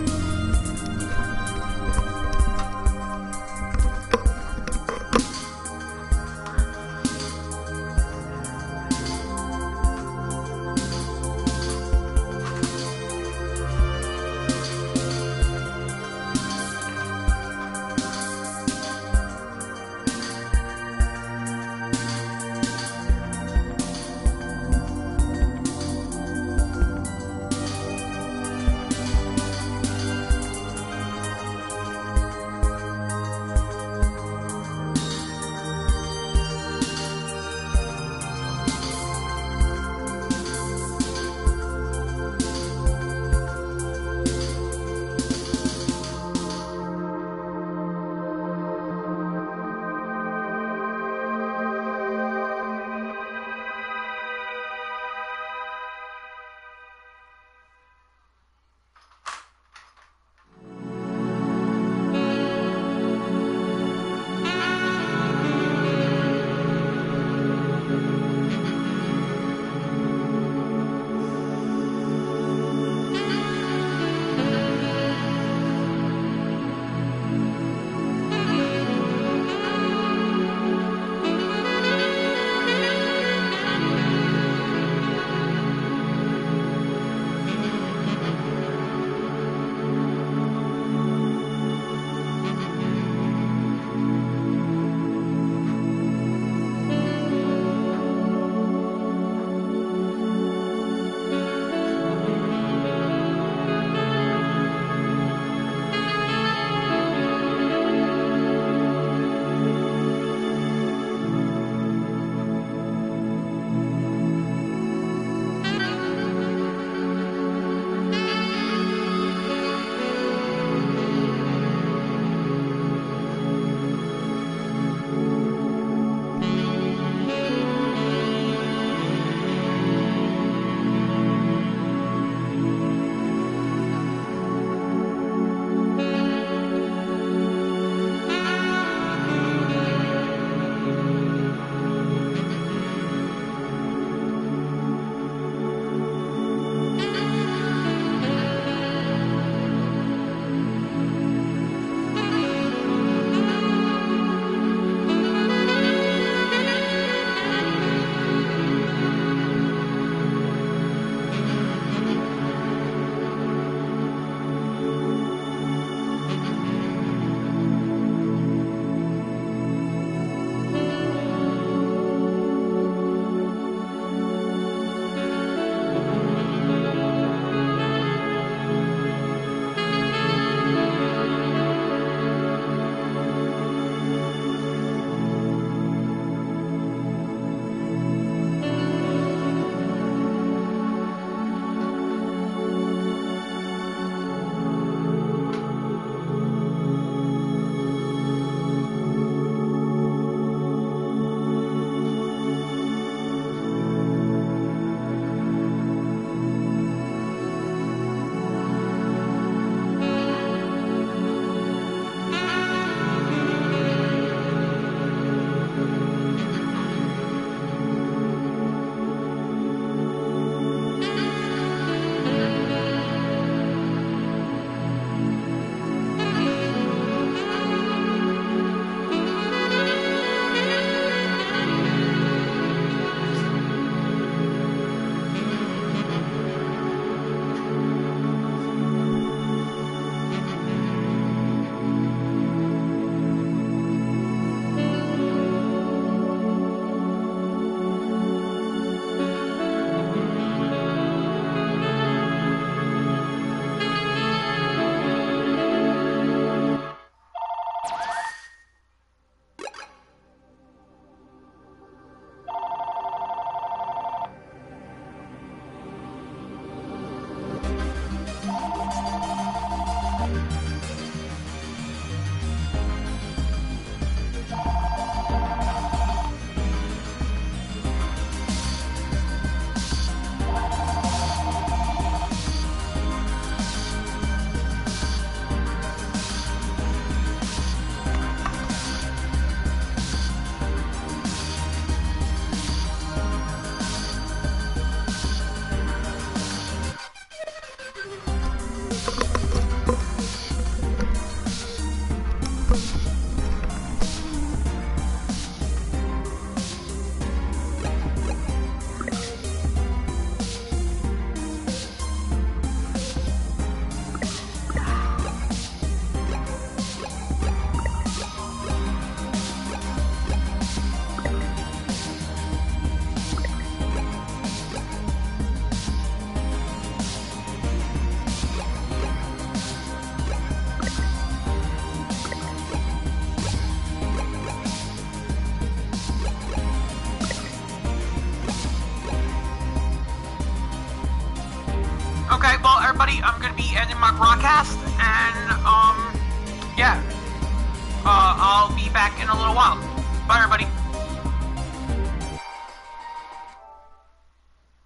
everybody. I'm gonna be ending my broadcast, and, yeah. I'll be back in a little while. Bye, everybody.